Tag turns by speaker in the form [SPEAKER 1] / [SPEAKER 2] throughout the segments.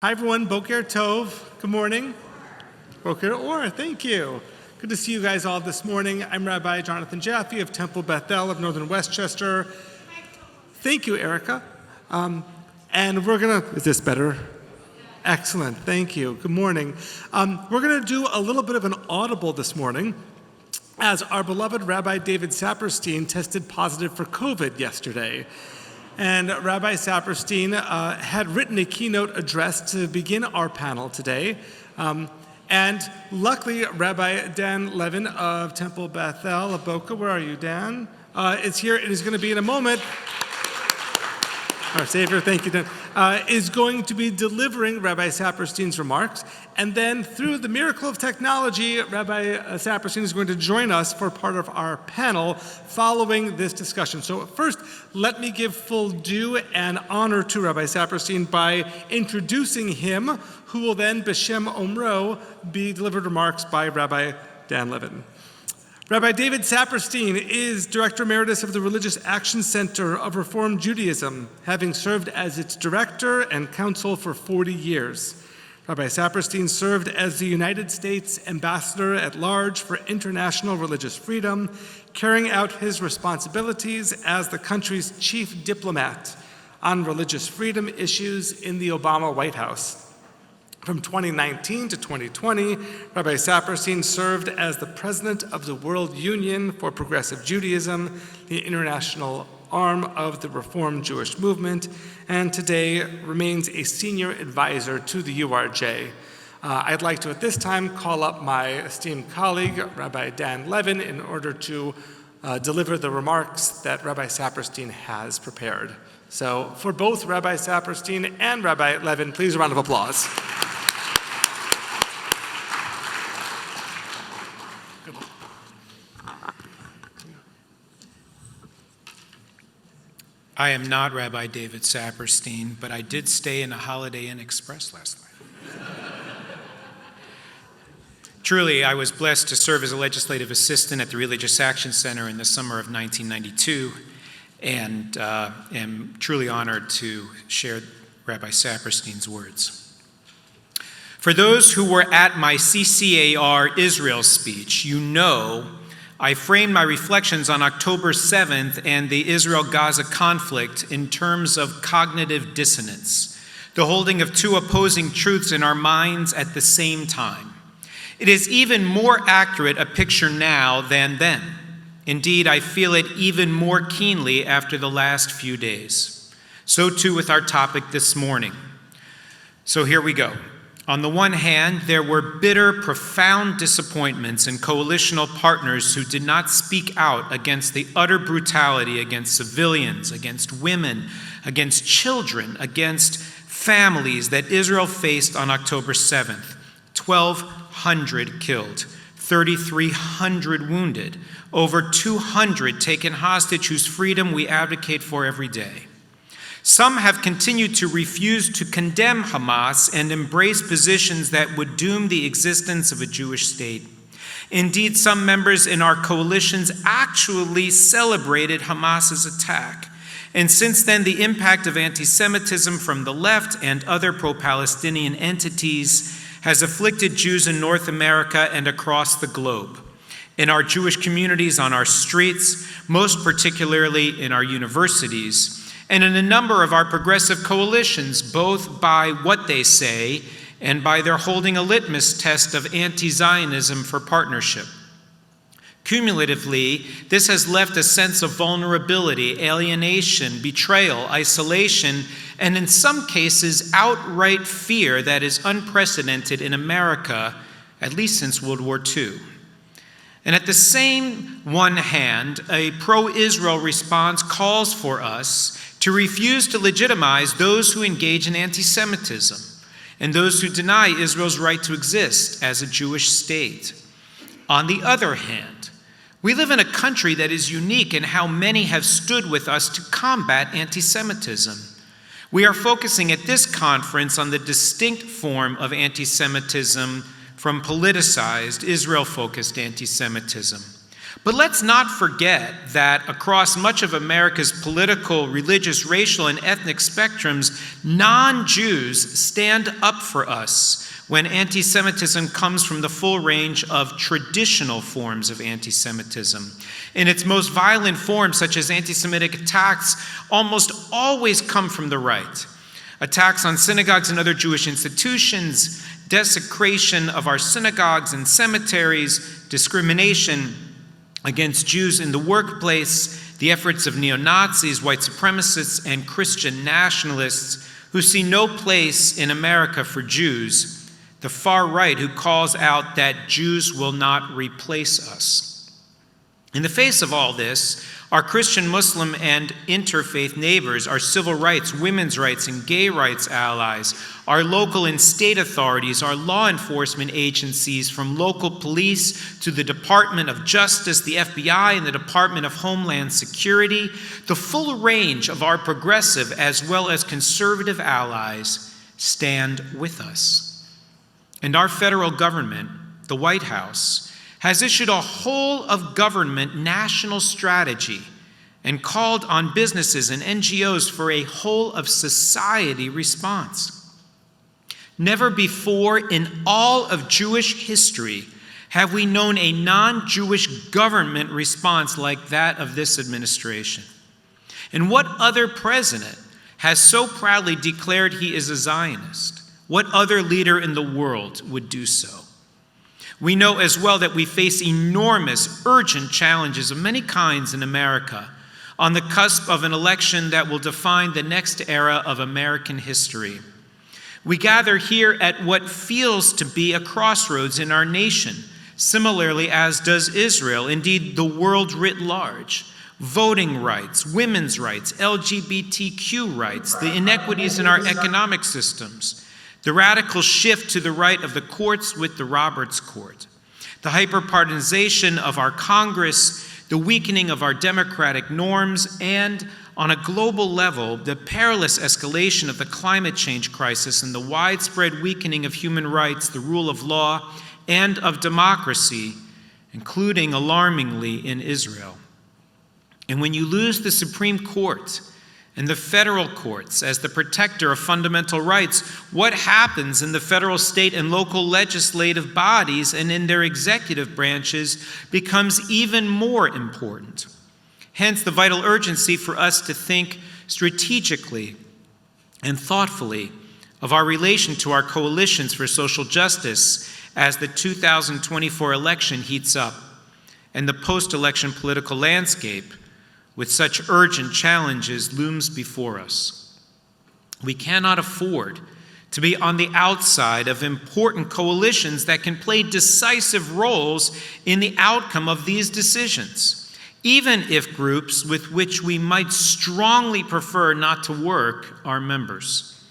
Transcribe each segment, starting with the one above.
[SPEAKER 1] Hi everyone, Boker Tov, good morning. Boker Or, thank you. Good to see you guys all this morning. I'm Rabbi Jonathan Jaffe of Temple Bethel of Northern Westchester. Thank you, Erica. And we're gonna, is this better? Excellent, thank you, good morning. We're gonna do a little bit of an audible this morning as our beloved Rabbi David Saperstein tested positive for COVID yesterday. And Rabbi Saperstein had written a keynote address to begin our panel today. And luckily, Rabbi Dan Levin of Temple Bethel of Boca, where are you, Dan? Is here and is going to be in a moment. Our Savior, thank you, Dan, is going to be delivering Rabbi Saperstein's remarks. And then through the miracle of technology, Rabbi Saperstein is going to join us for part of our panel following this discussion. So first, let me give full due and honor to Rabbi Saperstein by introducing him, who will then, B'Shem Omro, be delivered remarks by Rabbi Dan Levin. Rabbi David Saperstein is Director Emeritus of the Religious Action Center of Reform Judaism, having served as its director and counsel for 40 years. Rabbi Saperstein served as the United States Ambassador at Large for International Religious Freedom, carrying out his responsibilities as the country's chief diplomat on religious freedom issues in the Obama White House. From 2019 to 2020, Rabbi Saperstein served as the president of the World Union for Progressive Judaism, the international arm of the Reform Jewish movement, and today remains a senior advisor to the URJ. I'd like to, at this time, call up my esteemed colleague, Rabbi Dan Levin, in order to deliver the remarks that Rabbi Saperstein has prepared. So for both Rabbi Saperstein and Rabbi Levin, please a round of applause.
[SPEAKER 2] I am not Rabbi David Saperstein, but I did stay in a Holiday Inn Express last night. Truly, I was blessed to serve as a legislative assistant at the Religious Action Center in the summer of 1992, and am truly honored to share Rabbi Saperstein's words. For those who were at my CCAR Israel speech, you know I framed my reflections on October 7th and the Israel-Gaza conflict in terms of cognitive dissonance, the holding of two opposing truths in our minds at the same time. It is even more accurate a picture now than then. Indeed, I feel it even more keenly after the last few days. So too with our topic this morning. So here we go. On the one hand, there were bitter, profound disappointments in coalitional partners who did not speak out against the utter brutality against civilians, against women, against children, against families that Israel faced on October 7th. 1,200 killed, 3,300 wounded, over 200 taken hostage whose freedom we advocate for every day. Some have continued to refuse to condemn Hamas and embrace positions that would doom the existence of a Jewish state. Indeed, some members in our coalitions actually celebrated Hamas's attack. And since then, the impact of anti-Semitism from the left and other pro-Palestinian entities has afflicted Jews in North America and across the globe. In our Jewish communities, on our streets, most particularly in our universities, and in a number of our progressive coalitions, both by what they say and by their holding a litmus test of anti-Zionism for partnership. Cumulatively, this has left a sense of vulnerability, alienation, betrayal, isolation, and in some cases, outright fear that is unprecedented in America, at least since World War II. And at the same one hand, a pro-Israel response calls for us to refuse to legitimize those who engage in anti-Semitism and those who deny Israel's right to exist as a Jewish state. On the other hand, we live in a country that is unique in how many have stood with us to combat anti-Semitism. We are focusing at this conference on the distinct form of anti-Semitism from politicized, Israel-focused anti-Semitism. But let's not forget that across much of America's political, religious, racial, and ethnic spectrums, non-Jews stand up for us when anti-Semitism comes from the full range of traditional forms of anti-Semitism. In its most violent forms, such as anti-Semitic attacks, almost always come from the right. Attacks on synagogues and other Jewish institutions, desecration of our synagogues and cemeteries, discrimination against Jews in the workplace, the efforts of neo-Nazis, white supremacists, and Christian nationalists who see no place in America for Jews, the far right who calls out that Jews will not replace us. In the face of all this, our Christian, Muslim, and interfaith neighbors, our civil rights, women's rights, and gay rights allies, our local and state authorities, our law enforcement agencies, from local police to the Department of Justice, the FBI, and the Department of Homeland Security, the full range of our progressive as well as conservative allies stand with us. And our federal government, the White House, has issued a whole-of-government national strategy and called on businesses and NGOs for a whole-of-society response. Never before in all of Jewish history have we known a non-Jewish government response like that of this administration. And what other president has so proudly declared he is a Zionist? What other leader in the world would do so? We know as well that we face enormous, urgent challenges of many kinds in America on the cusp of an election that will define the next era of American history. We gather here at what feels to be a crossroads in our nation, similarly as does Israel, indeed the world writ large. Voting rights, women's rights, LGBTQ rights, the inequities in our economic systems, the radical shift to the right of the courts with the Roberts Court, the hyperpartisanization of our Congress, the weakening of our democratic norms, and on a global level, the perilous escalation of the climate change crisis and the widespread weakening of human rights, the rule of law, and of democracy, including alarmingly in Israel. And when you lose the Supreme Court and the federal courts as the protector of fundamental rights, what happens in the federal, state, and local legislative bodies and in their executive branches becomes even more important. Hence, the vital urgency for us to think strategically and thoughtfully of our relation to our coalitions for social justice as the 2024 election heats up and the post-election political landscape with such urgent challenges looms before us. We cannot afford to be on the outside of important coalitions that can play decisive roles in the outcome of these decisions, even if groups with which we might strongly prefer not to work are members.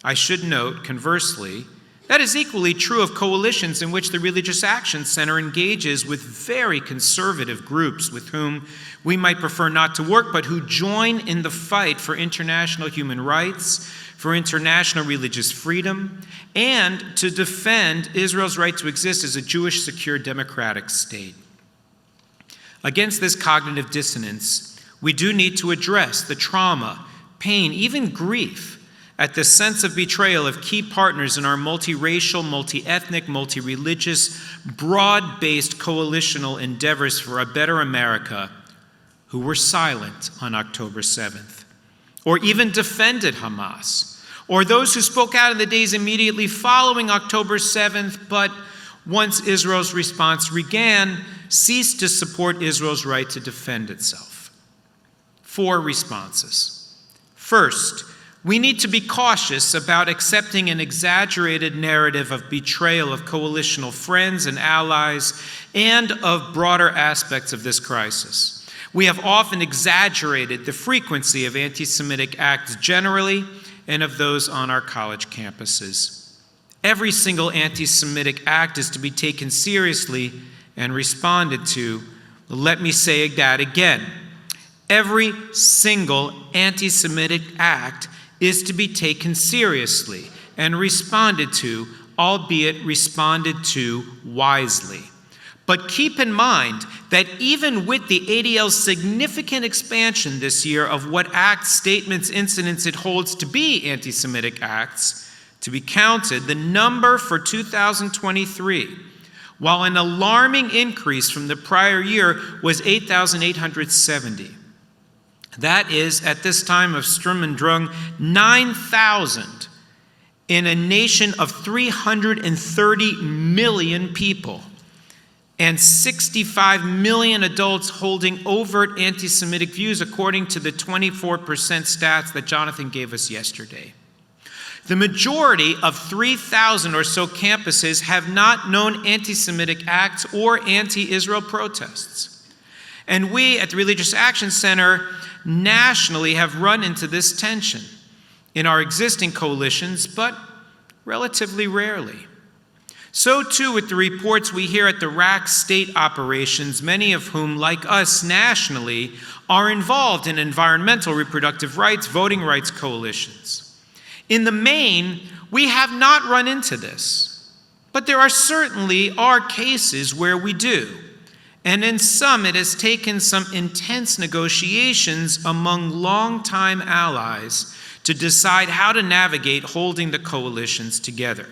[SPEAKER 2] I should note, conversely, that is equally true of coalitions in which the Religious Action Center engages with very conservative groups with whom we might prefer not to work, but who join in the fight for international human rights, for international religious freedom, and to defend Israel's right to exist as a Jewish, secure, democratic state. Against this cognitive dissonance, we do need to address the trauma, pain, even grief at the sense of betrayal of key partners in our multiracial, multi-ethnic, multi-religious, broad-based coalitional endeavors for a better America who were silent on October 7th, or even defended Hamas, or those who spoke out in the days immediately following October 7th, but once Israel's response began, ceased to support Israel's right to defend itself. 4 responses. First, we need to be cautious about accepting an exaggerated narrative of betrayal of coalitional friends and allies and of broader aspects of this crisis. We have often exaggerated the frequency of anti-Semitic acts generally and of those on our college campuses. Every single anti-Semitic act is to be taken seriously and responded to. Let me say that again. Every single anti-Semitic act is to be taken seriously and responded to, albeit responded to wisely. But keep in mind that even with the ADL's significant expansion this year of what acts, statements, incidents it holds to be anti-Semitic acts to be counted, the number for 2023, while an alarming increase from the prior year, was 8,870. That is, at this time of Sturm und Drang, 9,000 in a nation of 330 million people and 65 million adults holding overt anti-Semitic views, according to the 24% stats that Jonathan gave us yesterday. The majority of 3,000 or so campuses have not known anti-Semitic acts or anti-Israel protests. And we at the Religious Action Center nationally have run into this tension in our existing coalitions, but relatively rarely. So too with the reports we hear at the RAC state operations, many of whom, like us nationally, are involved in environmental, reproductive rights, voting rights coalitions. In the main, we have not run into this, but there certainly are cases where we do. And in some, it has taken some intense negotiations among longtime allies to decide how to navigate holding the coalitions together.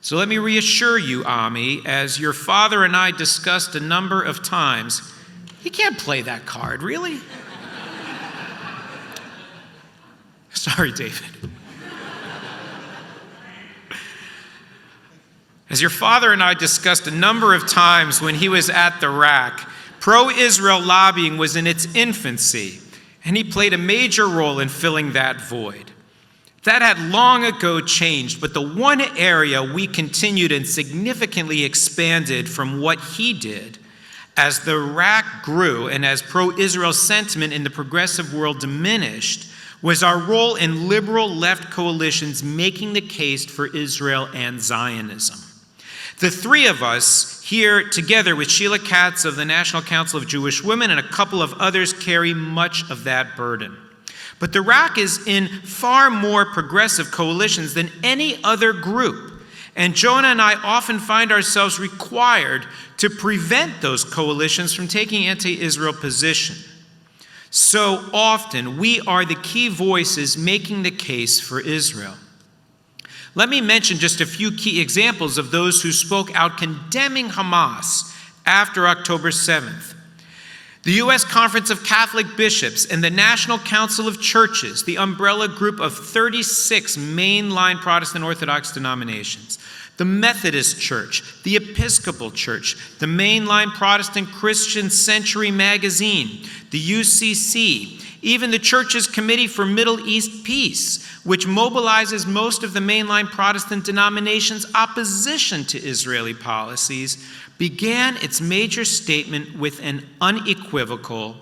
[SPEAKER 2] So let me reassure you, Ami, as your father and I discussed a number of times, you can't play that card, really? Sorry, David. As your father and I discussed a number of times when he was at the RAC, pro-Israel lobbying was in its infancy, and he played a major role in filling that void. That had long ago changed, but the one area we continued and significantly expanded from what he did as the RAC grew and as pro-Israel sentiment in the progressive world diminished was our role in liberal left coalitions making the case for Israel and Zionism. The three of us here together with Sheila Katz of the National Council of Jewish Women and a couple of others carry much of that burden. But the RAC is in far more progressive coalitions than any other group. And Jonah and I often find ourselves required to prevent those coalitions from taking anti-Israel position. So often, we are the key voices making the case for Israel. Let me mention just a few key examples of those who spoke out condemning Hamas after October 7th. The U.S. Conference of Catholic Bishops and the National Council of Churches, the umbrella group of 36 mainline Protestant Orthodox denominations, the Methodist Church, the Episcopal Church, the mainline Protestant Christian Century magazine, the UCC, even the Church's Committee for Middle East Peace, which mobilizes most of the mainline Protestant denominations' opposition to Israeli policies, began its major statement with an unequivocal,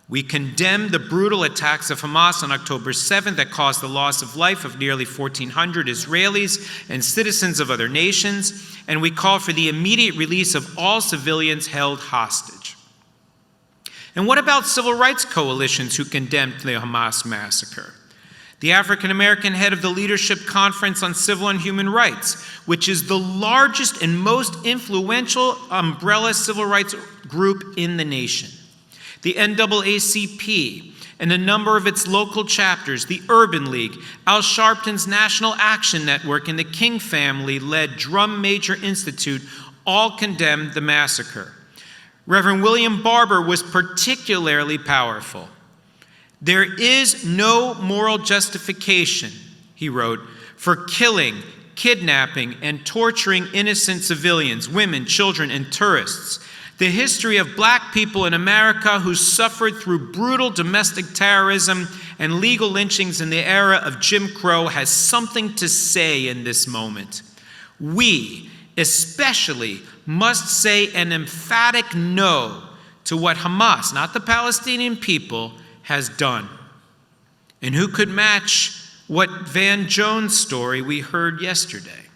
[SPEAKER 2] "We condemn the brutal attacks of Hamas on October 7th that caused the loss of life of nearly 1,400 Israelis and citizens of other nations, and we call for the immediate release of all civilians held hostage." And what about civil rights coalitions who condemned the Hamas massacre? The African American head of the Leadership Conference on Civil and Human Rights, which is the largest and most influential umbrella civil rights group in the nation. The NAACP and a number of its local chapters, the Urban League, Al Sharpton's National Action Network, and the King family-led Drum Major Institute all condemned the massacre. Reverend William Barber was particularly powerful. "There is no moral justification," he wrote, "for killing, kidnapping, and torturing innocent civilians, women, children, and tourists. The history of black people in America who suffered through brutal domestic terrorism and legal lynchings in the era of Jim Crow has something to say in this moment. We, especially, must say an emphatic no to what Hamas, not the Palestinian people, has done." And who could match what Van Jones' story we heard yesterday?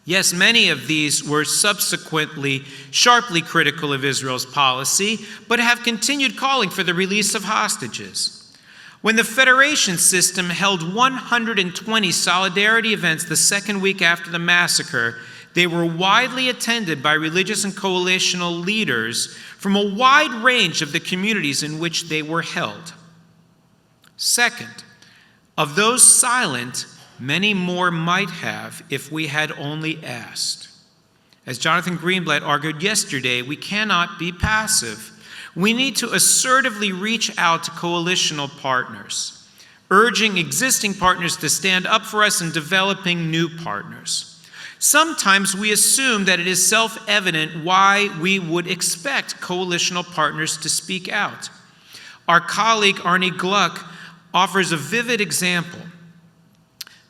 [SPEAKER 2] Yes, many of these were subsequently sharply critical of Israel's policy, but have continued calling for the release of hostages. When the Federation system held 120 solidarity events the second week after the massacre, They were widely attended by religious and coalitional leaders from a wide range of the communities in which they were held. Second, of those silent, many more might have if we had only asked. As Jonathan Greenblatt argued yesterday, we cannot be passive. We need to assertively reach out to coalitional partners, urging existing partners to stand up for us and developing new partners. Sometimes we assume that it is self-evident why we would expect coalitional partners to speak out. Our colleague Arnie Gluck offers a vivid example.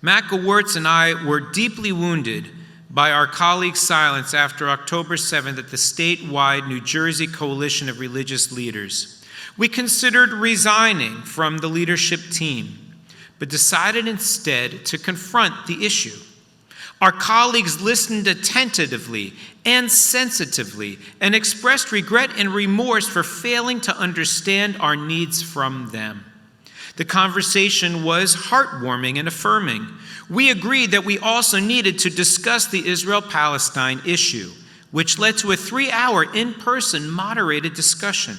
[SPEAKER 2] Matt Gewurtz and I were deeply wounded by our colleague's silence after October 7th at the statewide New Jersey Coalition of Religious Leaders. We considered resigning from the leadership team, but decided instead to confront the issue. Our colleagues listened attentively and sensitively and expressed regret and remorse for failing to understand our needs from them. The conversation was heartwarming and affirming. We agreed that we also needed to discuss the Israel-Palestine issue, which led to a 3-hour in-person moderated discussion.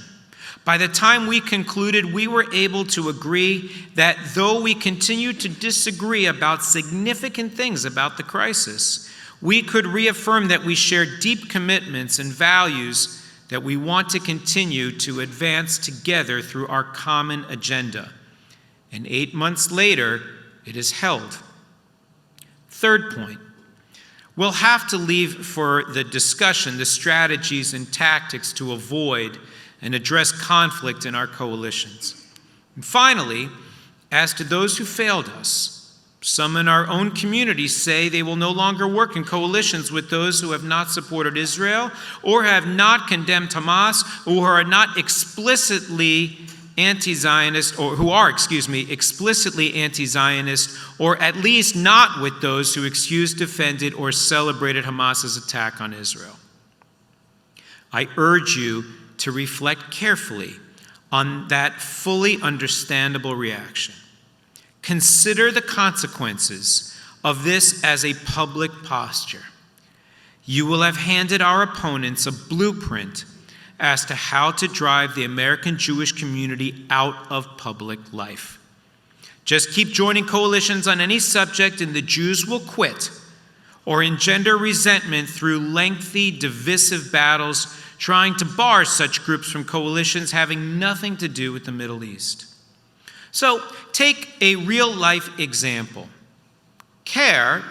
[SPEAKER 2] By the time we concluded, we were able to agree that though we continued to disagree about significant things about the crisis, we could reaffirm that we share deep commitments and values that we want to continue to advance together through our common agenda. And 8 months later, it is held. Third point, we'll have to leave for the discussion the strategies and tactics to avoid and address conflict in our coalitions. And finally, as to those who failed us, some in our own community say they will no longer work in coalitions with those who have not supported Israel or have not condemned Hamas or who are not explicitly anti-Zionist, or who are, explicitly anti-Zionist, or at least not with those who excused, defended, or celebrated Hamas's attack on Israel. I urge you to reflect carefully on that fully understandable reaction. Consider the consequences of this as a public posture. You will have handed our opponents a blueprint as to how to drive the American Jewish community out of public life. Just keep joining coalitions on any subject and the Jews will quit or engender resentment through lengthy, divisive battles trying to bar such groups from coalitions having nothing to do with the Middle East. So, take a real-life example. CARE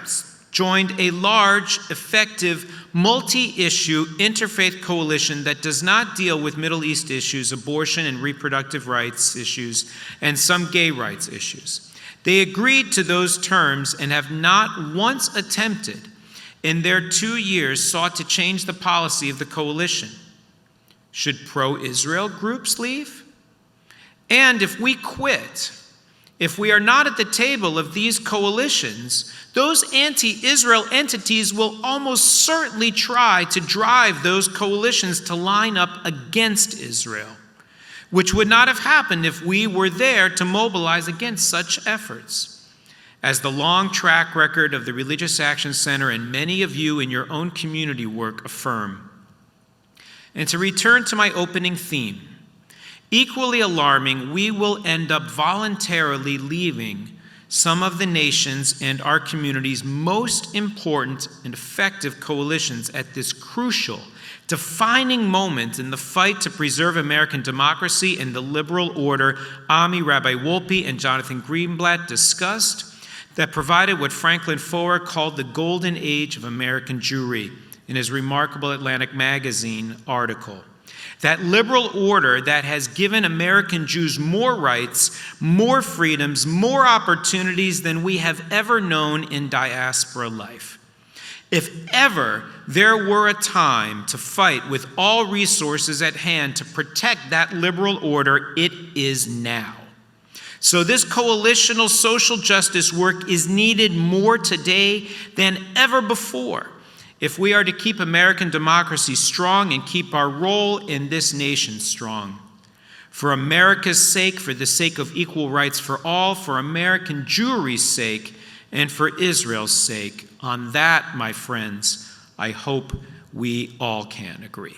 [SPEAKER 2] joined a large, effective, multi-issue interfaith coalition that does not deal with Middle East issues, abortion and reproductive rights issues, and some gay rights issues. They agreed to those terms and have not once attempted, in their 2 years, sought to change the policy of the coalition. Should pro-Israel groups leave? And if we quit, if we are not at the table of these coalitions, those anti-Israel entities will almost certainly try to drive those coalitions to line up against Israel, which would not have happened if we were there to mobilize against such efforts. As the long track record of the Religious Action Center and many of you in your own community work affirm. And to return to my opening theme, equally alarming, we will end up voluntarily leaving some of the nation's and our community's most important and effective coalitions at this crucial, defining moment in the fight to preserve American democracy and the liberal order Ami, Rabbi Wolpe, and Jonathan Greenblatt discussed that provided what Franklin Foer called the golden age of American Jewry in his remarkable Atlantic Magazine article. That liberal order that has given American Jews more rights, more freedoms, more opportunities than we have ever known in diaspora life. If ever there were a time to fight with all resources at hand to protect that liberal order, it is now. So this coalitional social justice work is needed more today than ever before if we are to keep American democracy strong and keep our role in this nation strong. For America's sake, for the sake of equal rights for all, for American Jewry's sake, and for Israel's sake. On that, my friends, I hope we all can agree.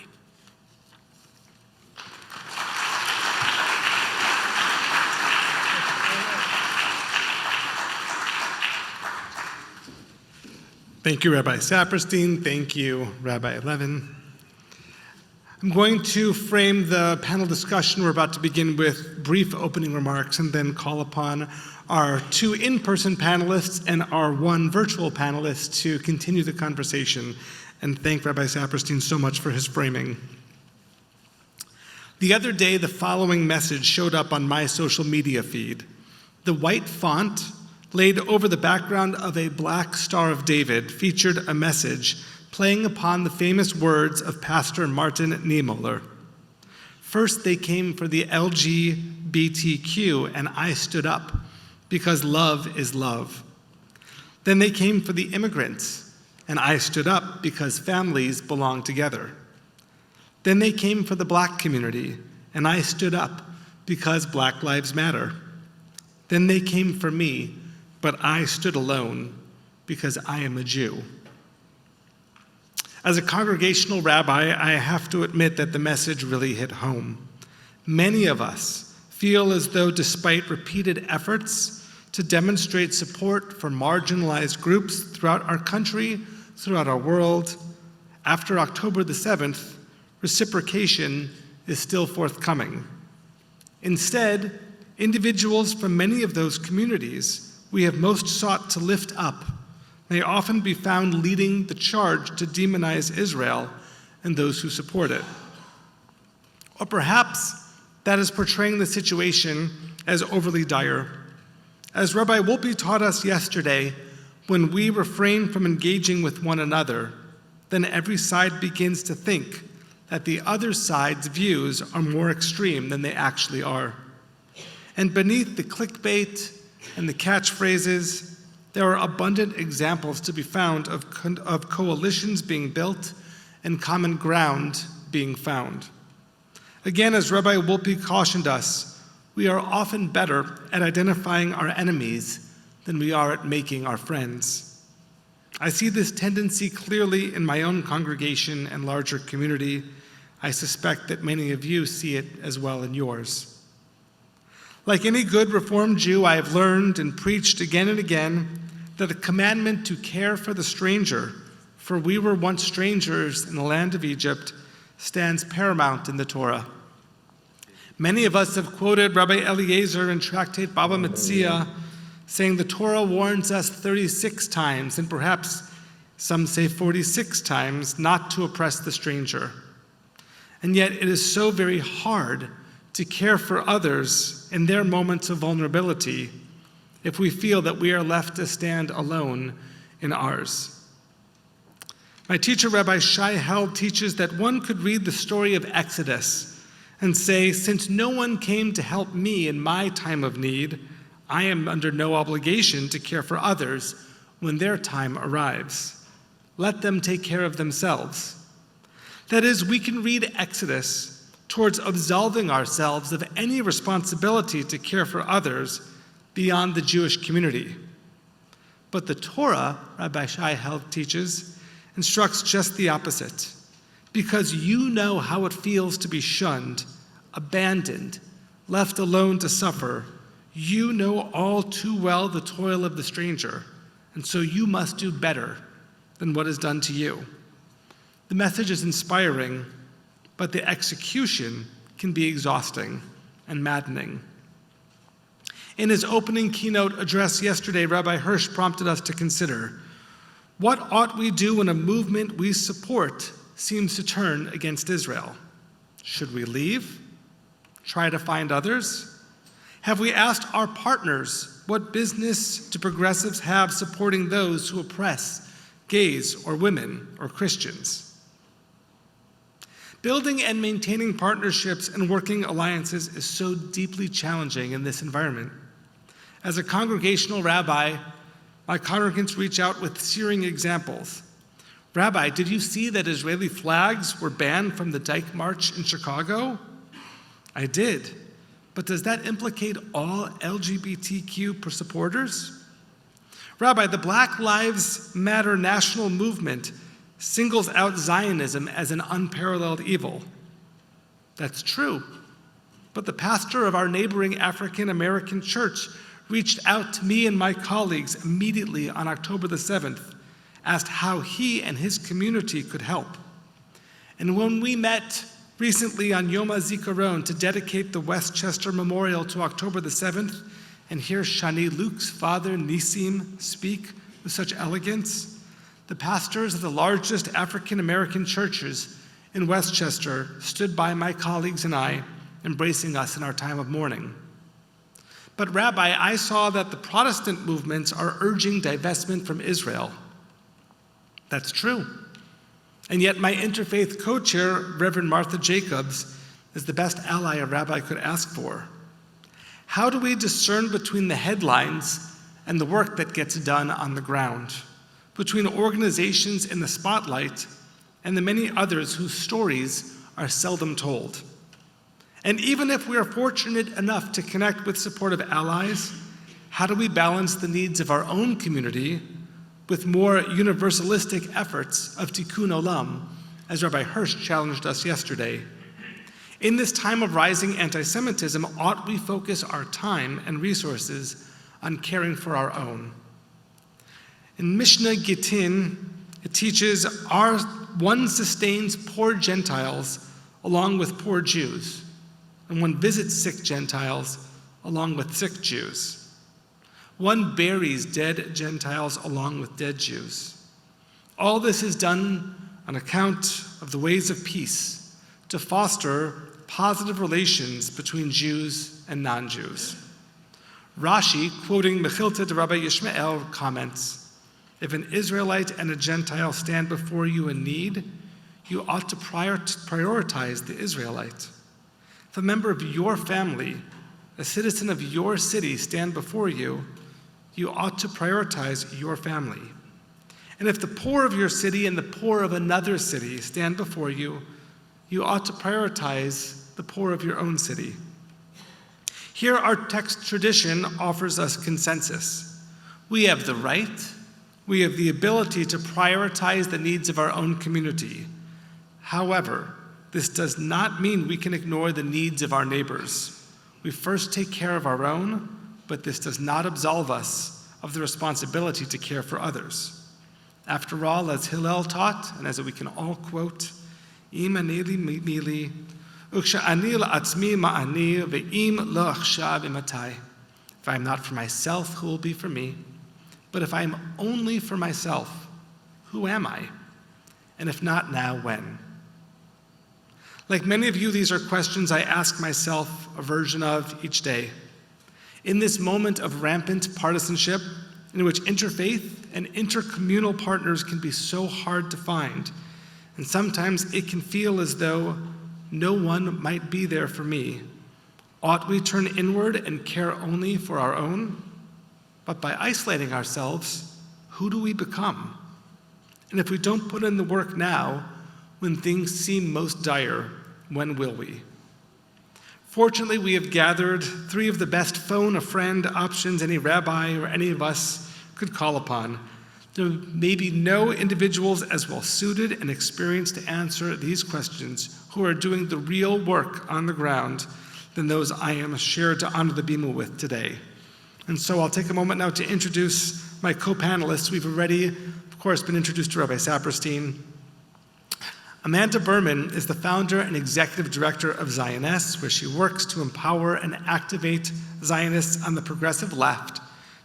[SPEAKER 1] Thank you, Rabbi Saperstein. Thank you, Rabbi Levin. I'm going to frame the panel discussion we're about to begin with brief opening remarks and then call upon our two in-person panelists and our one virtual panelist to continue the conversation, and thank Rabbi Saperstein so much for his framing. The other day, the following message showed up on my social media feed. The white font laid over the background of a black Star of David featured a message playing upon the famous words of Pastor Martin Niemöller. First, they came for the LGBTQ, and I stood up, because love is love. Then they came for the immigrants, and I stood up, because families belong together. Then they came for the Black community, and I stood up, because Black lives matter. Then they came for me, but I stood alone, because I am a Jew. As a congregational rabbi, I have to admit that the message really hit home. Many of us feel as though, despite repeated efforts to demonstrate support for marginalized groups throughout our country, throughout our world, after October the 7th, reciprocation is still forthcoming. Instead, individuals from many of those communities we have most sought to lift up may often be found leading the charge to demonize Israel and those who support it. Or perhaps that is portraying the situation as overly dire. As Rabbi Wolpe taught us yesterday, when we refrain from engaging with one another, then every side begins to think that the other side's views are more extreme than they actually are. And beneath the clickbait and the catchphrases, there are abundant examples to be found of coalitions being built and common ground being found. Again, as Rabbi Wolpe cautioned us, we are often better at identifying our enemies than we are at making our friends. I see this tendency clearly in my own congregation and larger community. I suspect that many of you see it as well in yours. Like any good Reformed Jew, I have learned and preached again and again that the commandment to care for the stranger, for we were once strangers in the land of Egypt, stands paramount in the Torah. Many of us have quoted Rabbi Eliezer in Tractate Baba Metzia, saying the Torah warns us 36 times, and perhaps some say 46 times, not to oppress the stranger. And yet it is so very hard to care for others in their moments of vulnerability if we feel that we are left to stand alone in ours. My teacher, Rabbi Shai Held, teaches that one could read the story of Exodus and say, since no one came to help me in my time of need, I am under no obligation to care for others when their time arrives. Let them take care of themselves. That is, we can read Exodus towards absolving ourselves of any responsibility to care for others beyond the Jewish community. But the Torah, Rabbi Shai Held teaches, instructs just the opposite. Because you know how it feels to be shunned, abandoned, left alone to suffer, you know all too well the toil of the stranger, and so you must do better than what is done to you. The message is inspiring, but the execution can be exhausting and maddening. In his opening keynote address yesterday, Rabbi Hirsch prompted us to consider, what ought we do when a movement we support seems to turn against Israel? Should we leave? Try to find others? Have we asked our partners, what business do progressives have supporting those who oppress gays or women or Christians? Building and maintaining partnerships and working alliances is so deeply challenging in this environment. As a congregational rabbi, my congregants reach out with searing examples. Rabbi, did you see that Israeli flags were banned from the Dyke March in Chicago? I did. But does that implicate all LGBTQ supporters? Rabbi, the Black Lives Matter national movement singles out Zionism as an unparalleled evil. That's true. But the pastor of our neighboring African American church reached out to me and my colleagues immediately on October the 7th, asked how he and his community could help. And when we met recently on Yom HaZikaron to dedicate the Westchester Memorial to October the 7th and hear Shani Luke's father, Nisim, speak with such elegance, the pastors of the largest African American churches in Westchester stood by my colleagues and I, embracing us in our time of mourning. But Rabbi, I saw that the Protestant movements are urging divestment from Israel. That's true. And yet my Interfaith co-chair, Reverend Martha Jacobs, is the best ally a rabbi could ask for. How do we discern between the headlines and the work that gets done on the ground, between organizations in the spotlight and the many others whose stories are seldom told? And even if we are fortunate enough to connect with supportive allies, how do we balance the needs of our own community with more universalistic efforts of tikkun olam, as Rabbi Hirsch challenged us yesterday? In this time of rising anti-Semitism, ought we focus our time and resources on caring for our own? In Mishnah Gittin, it teaches, one sustains poor Gentiles along with poor Jews, and one visits sick Gentiles along with sick Jews. One buries dead Gentiles along with dead Jews. All this is done on account of the ways of peace, to foster positive relations between Jews and non-Jews. Rashi, quoting Mechilta de Rabbi Yishmael, comments, "If an Israelite and a Gentile stand before you in need, you ought to prioritize the Israelite. If a member of your family, a citizen of your city, stand before you, you ought to prioritize your family. And if the poor of your city and the poor of another city stand before you, you ought to prioritize the poor of your own city." Here, our text tradition offers us consensus. We have the right, we have the ability to prioritize the needs of our own community. However, this does not mean we can ignore the needs of our neighbors. We first take care of our own, but this does not absolve us of the responsibility to care for others. After all, as Hillel taught, and as we can all quote, "Im ani li mili, uksha'ani la'atzmi ma'ani, ve'im lo achshav imatai." If I am not for myself, who will be for me? But if I am only for myself, who am I? And if not now, when? Like many of you, these are questions I ask myself a version of each day. In this moment of rampant partisanship, in which interfaith and intercommunal partners can be so hard to find, and sometimes it can feel as though no one might be there for me, ought we turn inward and care only for our own? But by isolating ourselves, who do we become? And if we don't put in the work now, when things seem most dire, when will we? Fortunately, we have gathered three of the best phone a friend options any rabbi or any of us could call upon. There may be no individuals as well suited and experienced to answer these questions who are doing the real work on the ground than those I am shared to honor the bima with today. And so I'll take a moment now to introduce my co-panelists. We've already, of course, been introduced to Rabbi Saperstein. Amanda Berman is the founder and executive director of Zioness, where she works to empower and activate Zionists on the progressive left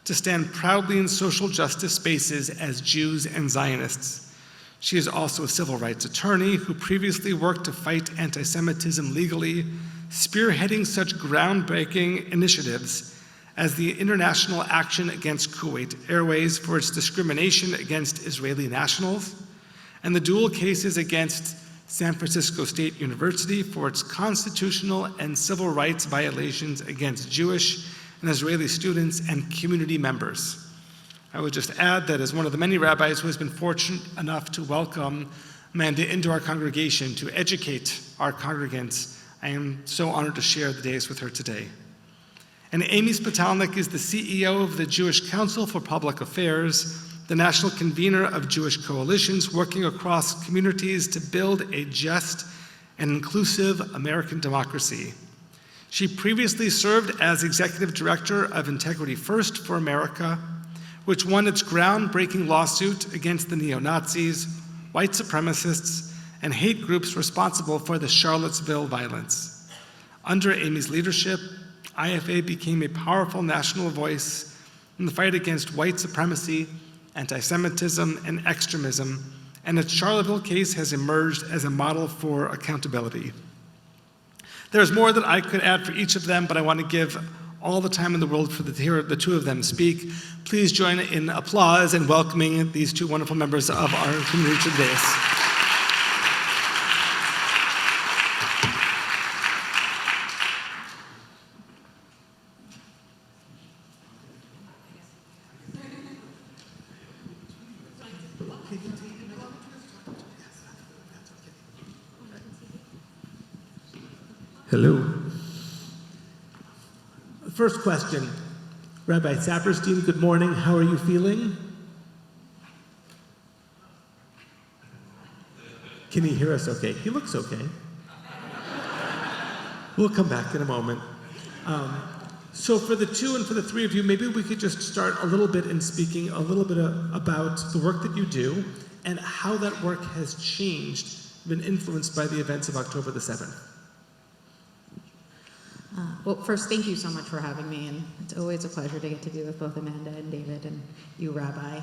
[SPEAKER 1] to stand proudly in social justice spaces as Jews and Zionists. She is also a civil rights attorney who previously worked to fight anti-Semitism legally, spearheading such groundbreaking initiatives as the International Action Against Kuwait Airways for its discrimination against Israeli nationals, and the dual cases against San Francisco State University for its constitutional and civil rights violations against Jewish and Israeli students and community members. I would just add that as one of the many rabbis who has been fortunate enough to welcome Amanda into our congregation to educate our congregants, I am so honored to share the days with her today. And Amy Spitalnick is the CEO of the Jewish Council for Public Affairs, the national convener of Jewish coalitions working across communities to build a just and inclusive American democracy. She previously served as executive director of Integrity First for America, which won its groundbreaking lawsuit against the neo-Nazis, white supremacists, and hate groups responsible for the Charlottesville violence. Under Amy's leadership, IFA became a powerful national voice in the fight against white supremacy, anti-Semitism, and extremism, and its Charlottesville case has emerged as a model for accountability. There's more that I could add for each of them, but I want to give all the time in the world for to hear the two of them speak. Please join in applause and welcoming these two wonderful members of our community to this. Hello. First question, Rabbi Saperstein, good morning. How are you feeling? Can he hear us okay? He looks okay. We'll come back in a moment. So for the two and for the three of you, maybe we could just start a little bit in speaking a little bit about the work that you do and how that work has changed, been influenced by the events of October the 7th.
[SPEAKER 3] Well, first, thank you so much for having me, and it's always a pleasure to get to be with both Amanda and David and you, Rabbi.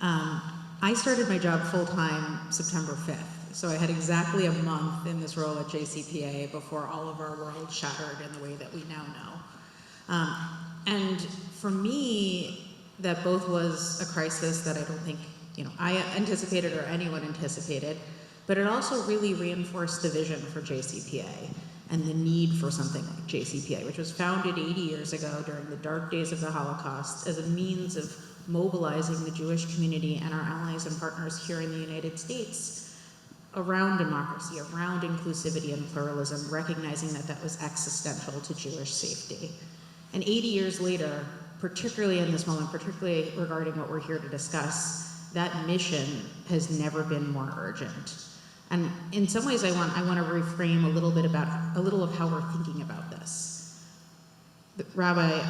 [SPEAKER 3] I started my job full-time September 5th, so I had exactly a month in this role at JCPA before all of our world shattered in the way that we now know. And for me, that both was a crisis that I don't think I anticipated or anyone anticipated, but it also really reinforced the vision for JCPA and the need for something like JCPA, which was founded 80 years ago during the dark days of the Holocaust as a means of mobilizing the Jewish community and our allies and partners here in the United States around democracy, around inclusivity and pluralism, recognizing that that was existential to Jewish safety. And 80 years later, particularly in this moment, particularly regarding what we're here to discuss, that mission has never been more urgent. And in some ways, I want to reframe a little of how we're thinking about this. The Rabbi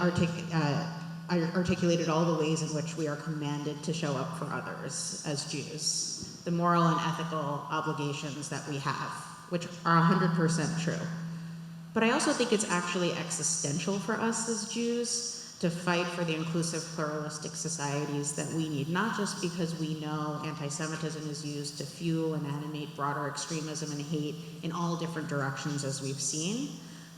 [SPEAKER 3] articulated all the ways in which we are commanded to show up for others as Jews, the moral and ethical obligations that we have, which are 100% true. But I also think it's actually existential for us as Jews to fight for the inclusive, pluralistic societies that we need, not just because we know anti-Semitism is used to fuel and animate broader extremism and hate in all different directions as we've seen,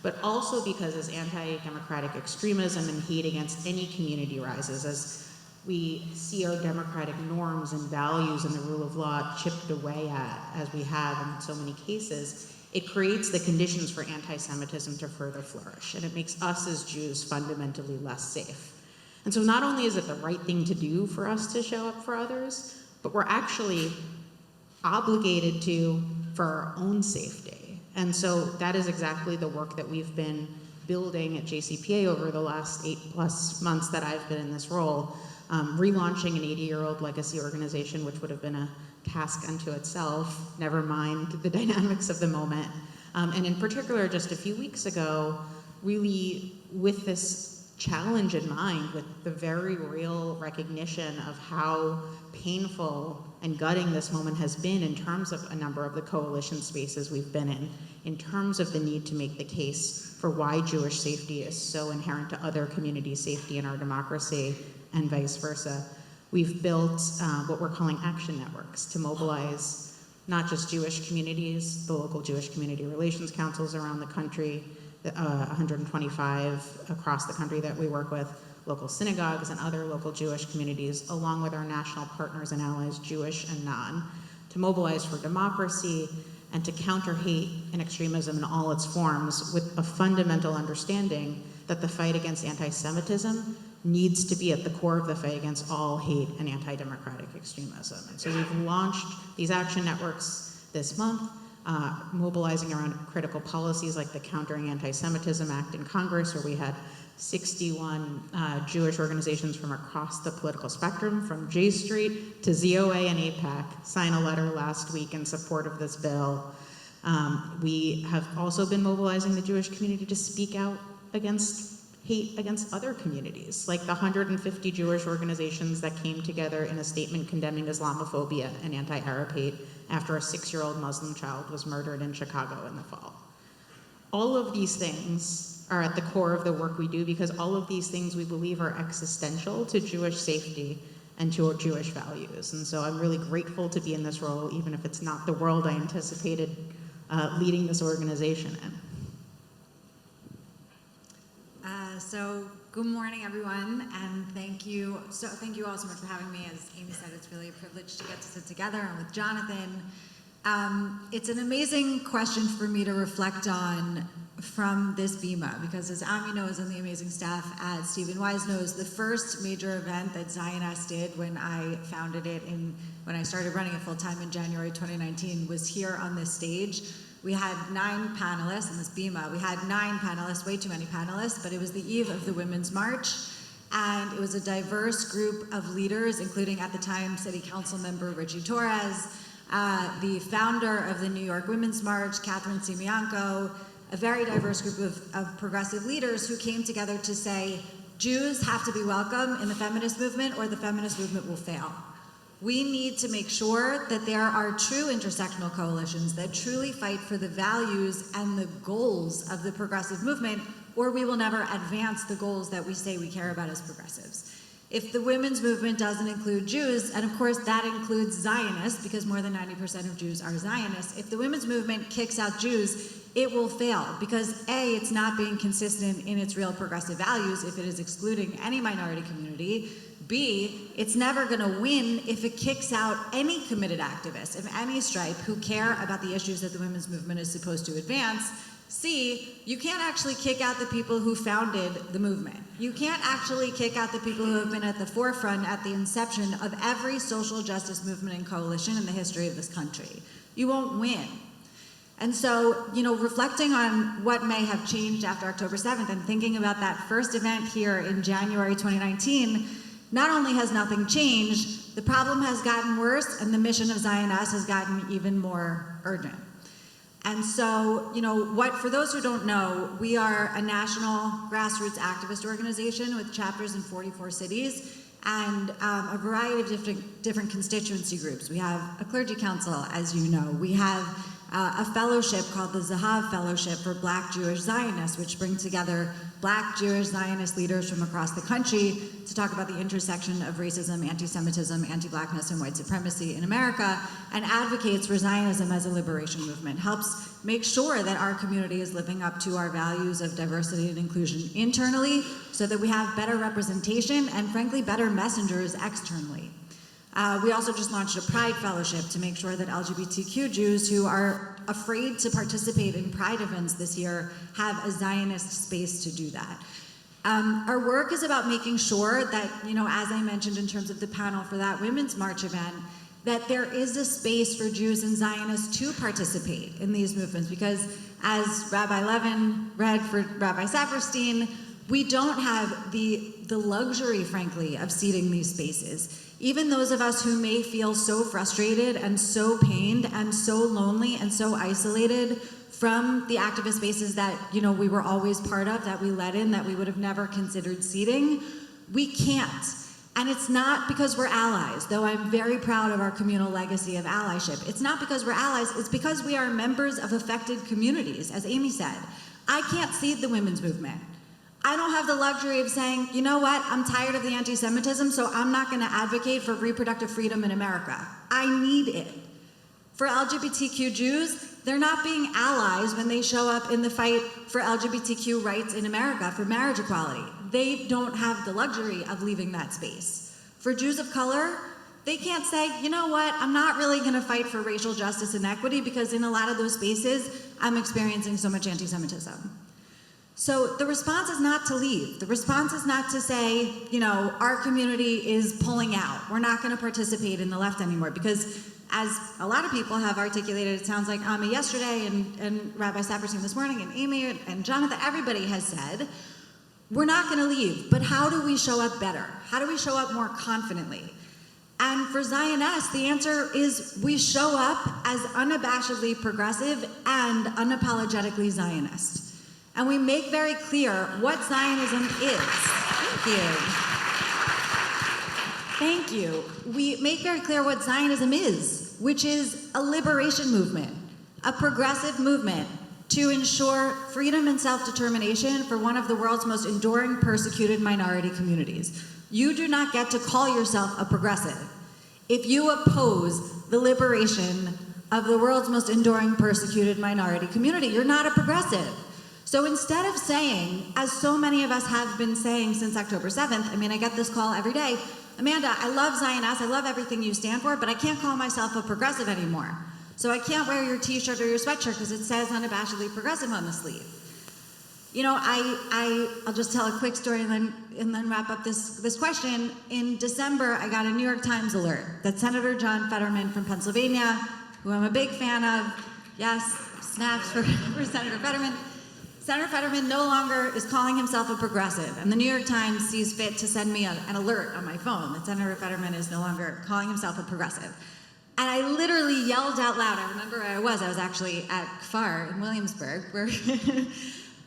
[SPEAKER 3] but also because as anti-democratic extremism and hate against any community rises, as we see our democratic norms and values and the rule of law chipped away at, as we have in so many cases, it creates the conditions for anti-Semitism to further flourish, and it makes us as Jews fundamentally less safe. And so not only is it the right thing to do for us to show up for others, but we're actually obligated to for our own safety. And so that is exactly the work that we've been building at JCPA over the last 8+ months that I've been in this role, relaunching an 80-year-old legacy organization, which would have been a task unto itself, never mind the dynamics of the moment. And in particular, just a few weeks ago, really with this challenge in mind, with the very real recognition of how painful and gutting this moment has been in terms of a number of the coalition spaces we've been in terms of the need to make the case for why Jewish safety is so inherent to other communities' safety in our democracy and vice versa. We've built what we're calling action networks to mobilize not just Jewish communities, the local Jewish community relations councils around the country, 125 across the country that we work with, local synagogues and other local Jewish communities, along with our national partners and allies, Jewish and non, to mobilize for democracy and to counter hate and extremism in all its forms with a fundamental understanding that the fight against anti-Semitism needs to be at the core of the fight against all hate and anti-democratic extremism. And so we've launched these action networks this month, mobilizing around critical policies like the Countering Anti-Semitism Act in Congress, where we had 61 Jewish organizations from across the political spectrum, from J Street to ZOA and AIPAC, sign a letter last week in support of this bill. We have also been mobilizing the Jewish community to speak out against hate against other communities, like the 150 Jewish organizations that came together in a statement condemning Islamophobia and anti-Arab hate after a 6-year-old Muslim child was murdered in Chicago in the fall. All of these things are at the core of the work we do because all of these things we believe are existential to Jewish safety and to Jewish values. And so I'm really grateful to be in this role, even if it's not the world I anticipated leading this organization in.
[SPEAKER 4] So good morning, everyone, and thank you all so much for having me. As Amy said, it's really a privilege to get to sit together and with Jonathan. It's an amazing question for me to reflect on from this BIMA, because as Ami knows and the amazing staff at Stephen Wise knows, the first major event that Zioness did when I founded it when I started running it full-time in January 2019 was here on this stage. We had 9 panelists in this BIMA. We had 9 panelists, way too many panelists, but it was the eve of the Women's March, and it was a diverse group of leaders, including at the time City Council member Richie Torres, the founder of the New York Women's March, Catherine Simianco, a very diverse group of progressive leaders who came together to say, Jews have to be welcome in the feminist movement or the feminist movement will fail. We need to make sure that there are true intersectional coalitions that truly fight for the values and the goals of the progressive movement, or we will never advance the goals that we say we care about as progressives. If the women's movement doesn't include Jews, and of course that includes Zionists, because more than 90% of Jews are Zionists, if the women's movement kicks out Jews, it will fail, because A, it's not being consistent in its real progressive values if it is excluding any minority community. B, it's never going to win if it kicks out any committed activists of any stripe who care about the issues that the women's movement is supposed to advance. C, you can't actually kick out the people who founded the movement. You can't actually kick out the people who have been at the forefront at the inception of every social justice movement and coalition in the history of this country. You won't win. And so, reflecting on what may have changed after October 7th and thinking about that first event here in January 2019, not only has nothing changed, the problem has gotten worse and the mission of Zioness has gotten even more urgent. And so, for those who don't know, we are a national grassroots activist organization with chapters in 44 cities and a variety of different constituency groups. We have a clergy council, as you know. We have a fellowship called the Zahav Fellowship for Black Jewish Zionists, which brings together Black Jewish Zionist leaders from across the country to talk about the intersection of racism, anti-Semitism, anti-Blackness, and white supremacy in America, and advocates for Zionism as a liberation movement, helps make sure that our community is living up to our values of diversity and inclusion internally so that we have better representation and, frankly, better messengers externally. We also just launched a Pride Fellowship to make sure that LGBTQ Jews who are afraid to participate in Pride events this year have a Zionist space to do that. Our work is about making sure that, as I mentioned in terms of the panel for that Women's March event, that there is a space for Jews and Zionists to participate in these movements, because as Rabbi Levin read for Rabbi Saperstein, we don't have the luxury, frankly, of seating these spaces. Even those of us who may feel so frustrated and so pained and so lonely and so isolated from the activist spaces that, we were always part of, that we let in, that we would have never considered seating, we can't. And it's not because we're allies, though I'm very proud of our communal legacy of allyship. It's not because we're allies, it's because we are members of affected communities, as Amy said. I can't seat the women's movement. I don't have the luxury of saying, you know what, I'm tired of the anti-Semitism, so I'm not going to advocate for reproductive freedom in America. I need it. For LGBTQ Jews, they're not being allies when they show up in the fight for LGBTQ rights in America, for marriage equality. They don't have the luxury of leaving that space. For Jews of color, they can't say, you know what, I'm not really going to fight for racial justice and equity because in a lot of those spaces, I'm experiencing so much anti-Semitism. So the response is not to leave. The response is not to say, our community is pulling out. We're not going to participate in the left anymore, because as a lot of people have articulated, it sounds like Ami yesterday and Rabbi Saperstein this morning and Amy and Jonathan, everybody has said, we're not going to leave, but how do we show up better? How do we show up more confidently? And for Zioness, the answer is we show up as unabashedly progressive and unapologetically Zionist. And we make very clear what Zionism is. Thank you. We make very clear what Zionism is, which is a liberation movement, a progressive movement to ensure freedom and self-determination for one of the world's most enduring persecuted minority communities. You do not get to call yourself a progressive if you oppose the liberation of the world's most enduring persecuted minority community. You're not a progressive. So instead of saying, as so many of us have been saying since October 7th, I mean, I get this call every day, Amanda, I love Zioness, I love everything you stand for, but I can't call myself a progressive anymore. So I can't wear your t-shirt or your sweatshirt because it says unabashedly progressive on the sleeve. You know, I'll just tell a quick story and then wrap up this question. In December, I got a New York Times alert that Senator John Fetterman from Pennsylvania, who I'm a big fan of, yes, snaps for Senator Fetterman. Senator Fetterman no longer is calling himself a progressive, and the New York Times sees fit to send me an alert on my phone that Senator Fetterman is no longer calling himself a progressive. And I literally yelled out loud. I remember where I was actually at KFAR in Williamsburg,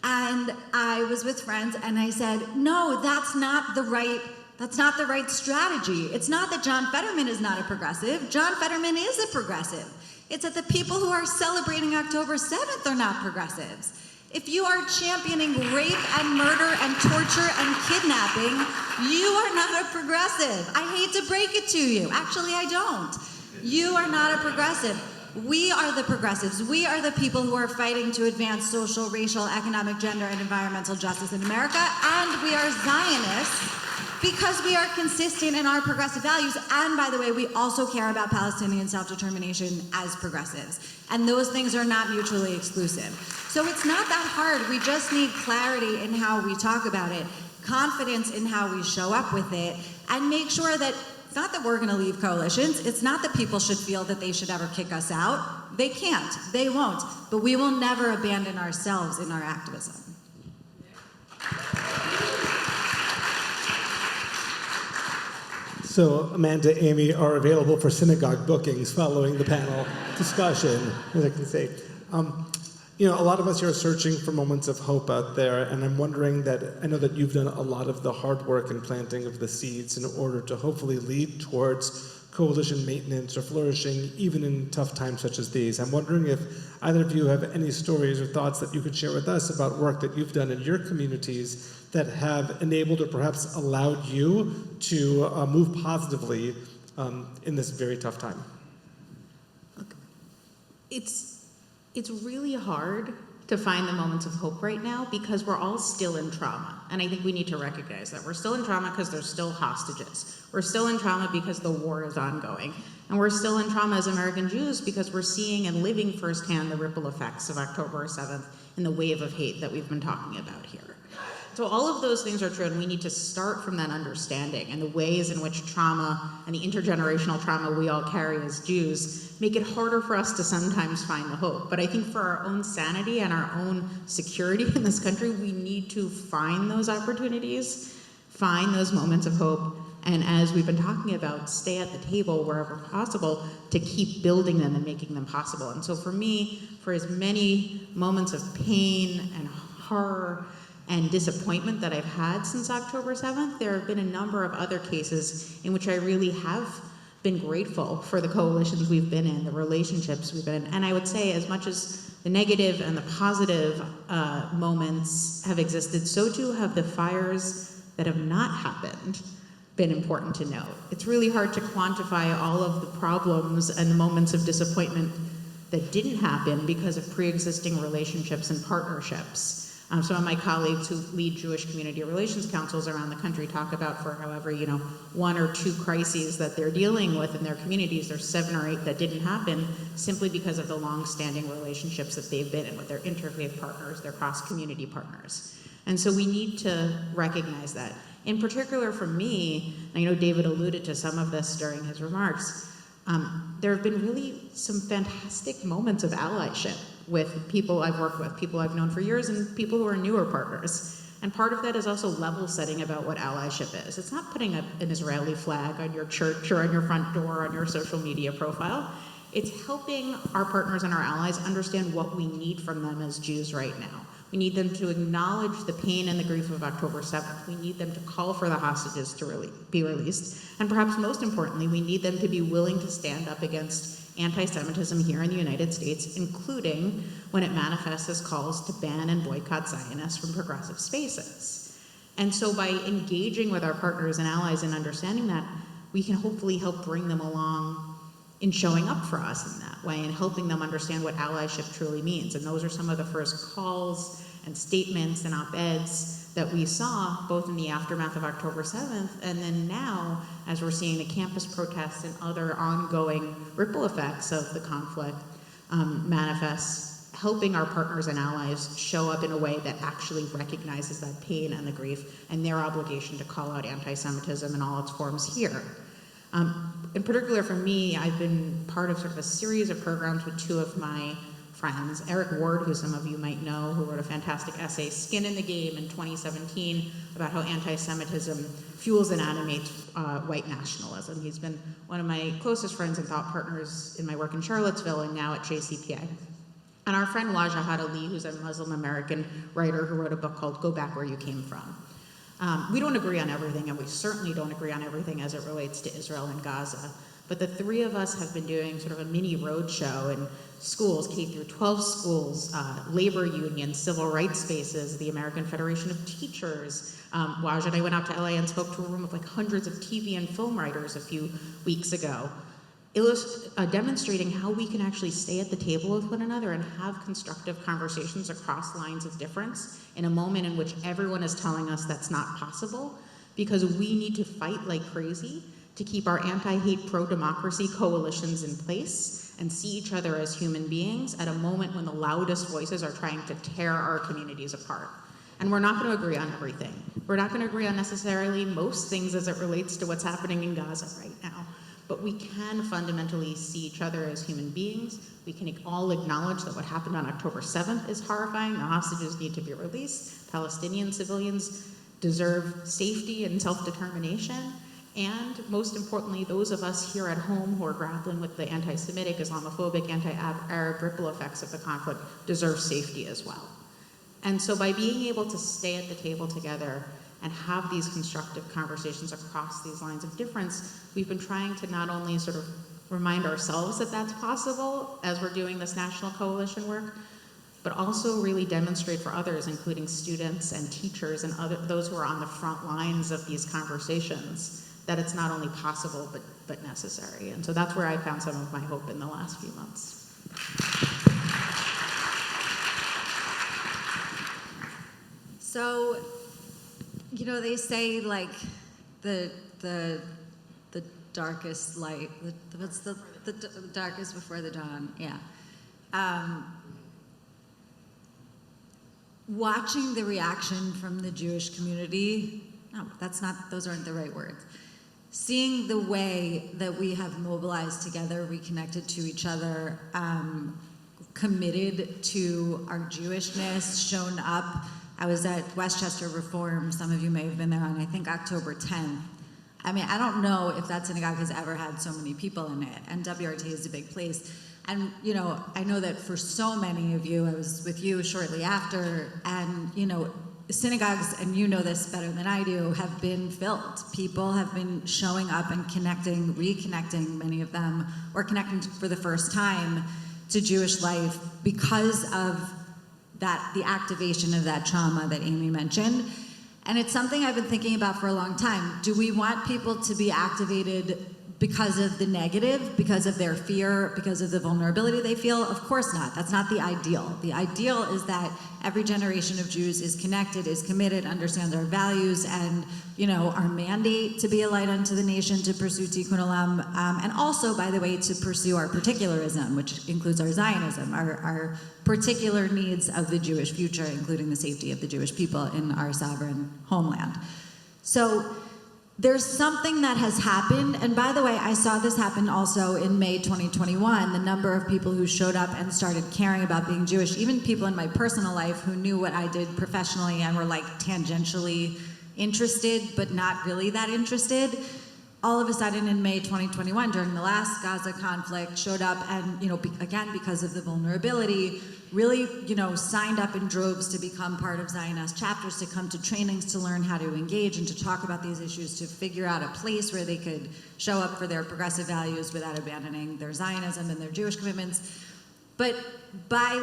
[SPEAKER 4] and I was with friends, and I said, no, that's not the right strategy. It's not that John Fetterman is not a progressive. John Fetterman is a progressive. It's that the people who are celebrating October 7th are not progressives. If you are championing rape and murder and torture and kidnapping, you are not a progressive. I hate to break it to you. Actually, I don't. You are not a progressive. We are the progressives. We are the people who are fighting to advance social, racial, economic, gender, and environmental justice in America. And we are Zionists because we are consistent in our progressive values. And by the way, we also care about Palestinian self-determination as progressives. And those things are not mutually exclusive. So it's not that hard. We just need clarity in how we talk about it, confidence in how we show up with it, and make sure that it's not that we're going to leave coalitions. It's not that people should feel that they should ever kick us out. They can't. They won't. But we will never abandon ourselves in our activism.
[SPEAKER 1] So Amanda, Amy are available for synagogue bookings following the panel discussion, as I can say. You know, a lot of us here are searching for moments of hope out there, and I'm wondering that, I know that you've done a lot of the hard work and planting of the seeds in order to hopefully lead towards coalition maintenance or flourishing, even in tough times such as these. I'm wondering if either of you have any stories or thoughts that you could share with us about work that you've done in your communities that have enabled or perhaps allowed you to move positively in this very tough time.
[SPEAKER 3] It's really hard to find the moments of hope right now because we're all still in trauma. And I think we need to recognize that. We're still in trauma because there's still hostages. We're still in trauma because the war is ongoing. And we're still in trauma as American Jews because we're seeing and living firsthand the ripple effects of October 7th and the wave of hate that we've been talking about here. So all of those things are true, and we need to start from that understanding and the ways in which trauma and the intergenerational trauma we all carry as Jews make it harder for us to sometimes find the hope. But I think for our own sanity and our own security in this country, we need to find those opportunities, find those moments of hope, and as we've been talking about, stay at the table wherever possible to keep building them and making them possible. And so for me, for as many moments of pain and horror and disappointment that I've had since October 7th, there have been a number of other cases in which I really have been grateful for the coalitions we've been in, the relationships we've been in. And I would say as much as the negative and the positive moments have existed, so too have the fires that have not happened been important to note. It's really hard to quantify all of the problems and the moments of disappointment that didn't happen because of pre-existing relationships and partnerships. Some of my colleagues who lead Jewish community relations councils around the country talk about for however, one or two crises that they're dealing with in their communities, there's 7 or 8 that didn't happen simply because of the long-standing relationships that they've been in with their interfaith partners, their cross-community partners. And so we need to recognize that. In particular for me, I know David alluded to some of this during his remarks, there have been really some fantastic moments of allyship with people I've worked with, people I've known for years, and people who are newer partners. And part of that is also level setting about what allyship is. It's not putting an Israeli flag on your church or on your front door or on your social media profile. It's helping our partners and our allies understand what we need from them as Jews right now. We need them to acknowledge the pain and the grief of October 7th. We need them to call for the hostages to be released. And perhaps most importantly, we need them to be willing to stand up against anti-Semitism here in the United States, including when it manifests as calls to ban and boycott Zionists from progressive spaces. And so by engaging with our partners and allies and understanding that, we can hopefully help bring them along in showing up for us in that way and helping them understand what allyship truly means. And those are some of the first calls and statements and op-eds that we saw both in the aftermath of October 7th and then now as we're seeing the campus protests and other ongoing ripple effects of the conflict manifest, helping our partners and allies show up in a way that actually recognizes that pain and the grief and their obligation to call out anti-Semitism in all its forms here. In particular for me, I've been part of sort of a series of programs with two of my friends, Eric Ward, who some of you might know, who wrote a fantastic essay, Skin in the Game, in 2017, about how anti-Semitism fuels and animates white nationalism. He's been one of my closest friends and thought partners in my work in Charlottesville and now at JCPA. And our friend Wajahat Ali, who's a Muslim-American writer who wrote a book called Go Back Where You Came From. We don't agree on everything, and we certainly don't agree on everything as it relates to Israel and Gaza. But the three of us have been doing sort of a mini roadshow in schools, K through 12 schools, labor unions, civil rights spaces, the American Federation of Teachers. Waj and I went out to LA and spoke to a room of like hundreds of TV and film writers a few weeks ago, demonstrating how we can actually stay at the table with one another and have constructive conversations across lines of difference in a moment in which everyone is telling us that's not possible, because we need to fight like crazy to keep our anti-hate, pro-democracy coalitions in place and see each other as human beings at a moment when the loudest voices are trying to tear our communities apart. And we're not going to agree on everything. We're not going to agree on necessarily most things as it relates to what's happening in Gaza right now. But we can fundamentally see each other as human beings. We can all acknowledge that what happened on October 7th is horrifying. The hostages need to be released. Palestinian civilians deserve safety and self-determination. And most importantly, those of us here at home who are grappling with the anti-Semitic, Islamophobic, anti-Arab ripple effects of the conflict deserve safety as well. And so by being able to stay at the table together and have these constructive conversations across these lines of difference, we've been trying to not only sort of remind ourselves that that's possible as we're doing this national coalition work, but also really demonstrate for others, including students and teachers and those who are on the front lines of these conversations, that it's not only possible, but necessary. And so that's where I found some of my hope in the last few months.
[SPEAKER 4] So, you know, they say like the darkest light, what's the darkest before the dawn? Yeah. Watching the reaction from the Jewish community, no, those aren't the right words. Seeing the way that we have mobilized together, reconnected to each other, committed to our Jewishness, shown up. I was at Westchester Reform, some of you may have been there on, I think, October 10th. I mean, I don't know if that synagogue has ever had so many people in it, and WRT is a big place. And, you know, I know that for so many of you, I was with you shortly after, and, you know, synagogues, and you know this better than I do, have been filled. People have been showing up and connecting, reconnecting, many of them, or connecting for the first time to Jewish life because of the activation of that trauma that Amy mentioned. And it's something I've been thinking about for a long time. Do we want people to be activated because of the negative, because of their fear, because of the vulnerability they feel? Of course not. That's not the ideal. The ideal is that every generation of Jews is connected, is committed, understands our values, and, you know, our mandate to be a light unto the nation, to pursue tikkun olam, and also, by the way, to pursue our particularism, which includes our Zionism, our particular needs of the Jewish future, including the safety of the Jewish people in our sovereign homeland. So there's something that has happened, and by the way, I saw this happen also in May 2021, the number of people who showed up and started caring about being Jewish, even people in my personal life who knew what I did professionally and were like tangentially interested, but not really that interested. All of a sudden in May 2021, during the last Gaza conflict, showed up and, again, because of the vulnerability, really, signed up in droves to become part of Zioness chapters, to come to trainings to learn how to engage and to talk about these issues, to figure out a place where they could show up for their progressive values without abandoning their Zionism and their Jewish commitments. But by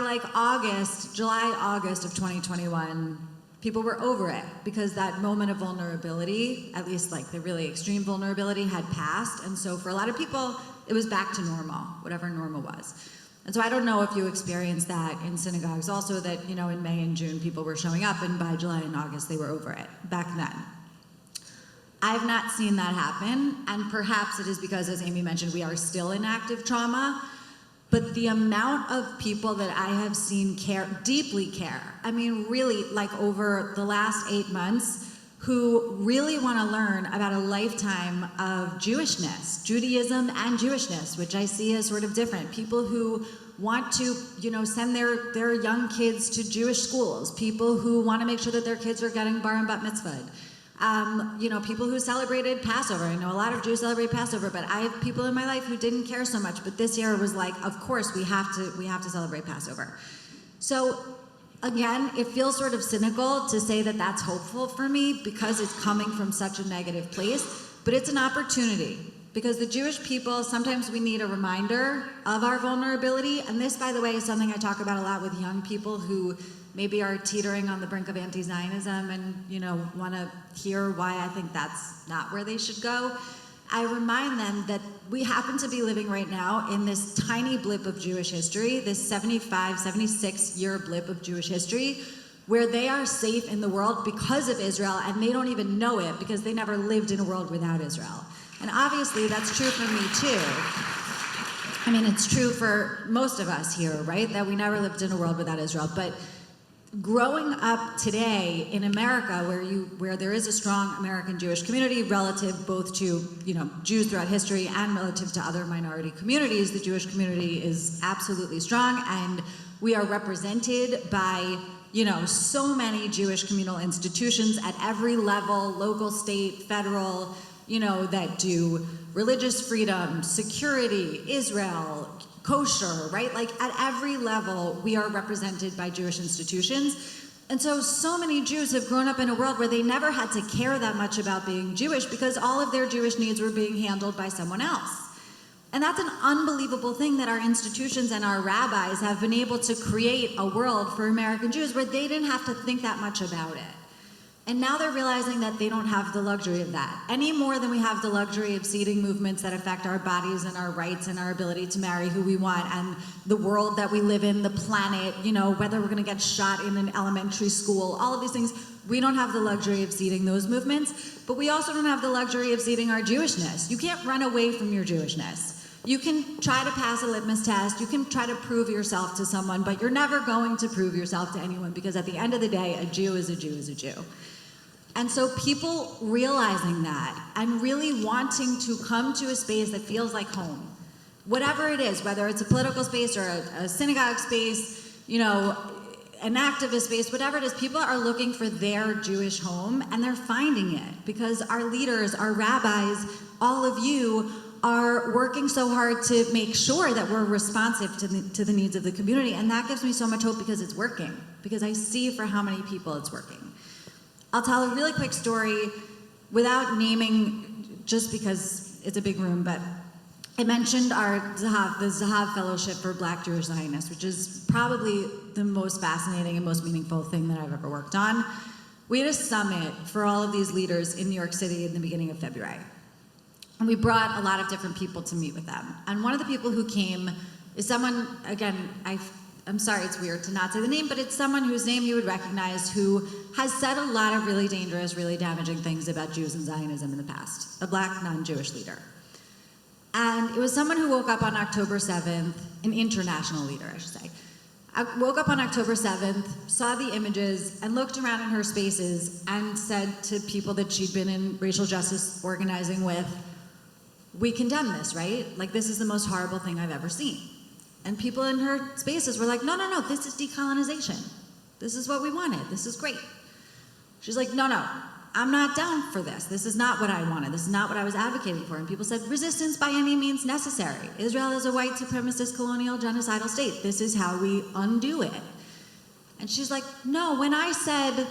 [SPEAKER 4] July, August of 2021, people were over it because that moment of vulnerability, at least like the really extreme vulnerability, had passed. And so for a lot of people, it was back to normal, whatever normal was. And so I don't know if you experienced that in synagogues also, that, in May and June, people were showing up, and by July and August, they were over it back then. I've not seen that happen, and perhaps it is because, as Amy mentioned, we are still in active trauma. But the amount of people that I have seen deeply care, I mean, really, like over the last 8 months, who really want to learn about a lifetime of Jewishness, Judaism and Jewishness, which I see as sort of different. People who want to, send their young kids to Jewish schools. People who want to make sure that their kids are getting bar and bat mitzvahed. People who celebrated Passover. I know a lot of Jews celebrate Passover, but I have people in my life who didn't care so much. But this year was like, of course, we have to celebrate Passover. So again, it feels sort of cynical to say that that's hopeful for me because it's coming from such a negative place, but it's an opportunity. Because the Jewish people, sometimes we need a reminder of our vulnerability. And this, by the way, is something I talk about a lot with young people who maybe are teetering on the brink of anti-Zionism and, want to hear why I think that's not where they should go. I remind them that we happen to be living right now in this tiny blip of Jewish history, this 76-year blip of Jewish history, where they are safe in the world because of Israel, and they don't even know it because they never lived in a world without Israel. And obviously that's true for me too. I mean, it's true for most of us here, right? That we never lived in a world without Israel. But growing up today in America, where there is a strong American Jewish community relative both to Jews throughout history and relative to other minority communities, the Jewish community is absolutely strong, and we are represented by so many Jewish communal institutions at every level, local, state, federal, that do religious freedom, security, Israel, kosher, right? Like at every level, we are represented by Jewish institutions. And so many Jews have grown up in a world where they never had to care that much about being Jewish because all of their Jewish needs were being handled by someone else. And that's an unbelievable thing that our institutions and our rabbis have been able to create a world for American Jews where they didn't have to think that much about it. And now they're realizing that they don't have the luxury of that any more than we have the luxury of seeding movements that affect our bodies and our rights and our ability to marry who we want and the world that we live in, the planet, whether we're going to get shot in an elementary school, all of these things. We don't have the luxury of seeding those movements, but we also don't have the luxury of seeding our Jewishness. You can't run away from your Jewishness. You can try to pass a litmus test, you can try to prove yourself to someone, but you're never going to prove yourself to anyone because at the end of the day, a Jew is a Jew is a Jew. And so people realizing that and really wanting to come to a space that feels like home, whatever it is, whether it's a political space or a synagogue space, an activist space, whatever it is, people are looking for their Jewish home and they're finding it because our leaders, our rabbis, all of you are working so hard to make sure that we're responsive to the needs of the community. And that gives me so much hope because it's working, because I see for how many people it's working. I'll tell a really quick story without naming, just because it's a big room, but I mentioned the Zahav Fellowship for Black Jewish Zionists, which is probably the most fascinating and most meaningful thing that I've ever worked on. We had a summit for all of these leaders in New York City in the beginning of February. And we brought a lot of different people to meet with them. And one of the people who came is someone, again, I'm sorry, it's weird to not say the name, but it's someone whose name you would recognize who has said a lot of really dangerous, really damaging things about Jews and Zionism in the past, a Black non-Jewish leader. And it was someone who woke up on October 7th, an international leader, I should say, I woke up on October 7th, saw the images, and looked around in her spaces and said to people that she'd been in racial justice organizing with, we condemn this, right? Like, this is the most horrible thing I've ever seen. And people in her spaces were like, no, no, no, this is decolonization. This is what we wanted. This is great. She's like, no, no, I'm not down for this. This is not what I wanted. This is not what I was advocating for. And people said, resistance by any means necessary. Israel is a white supremacist colonial genocidal state. This is how we undo it. And she's like, no, when I said,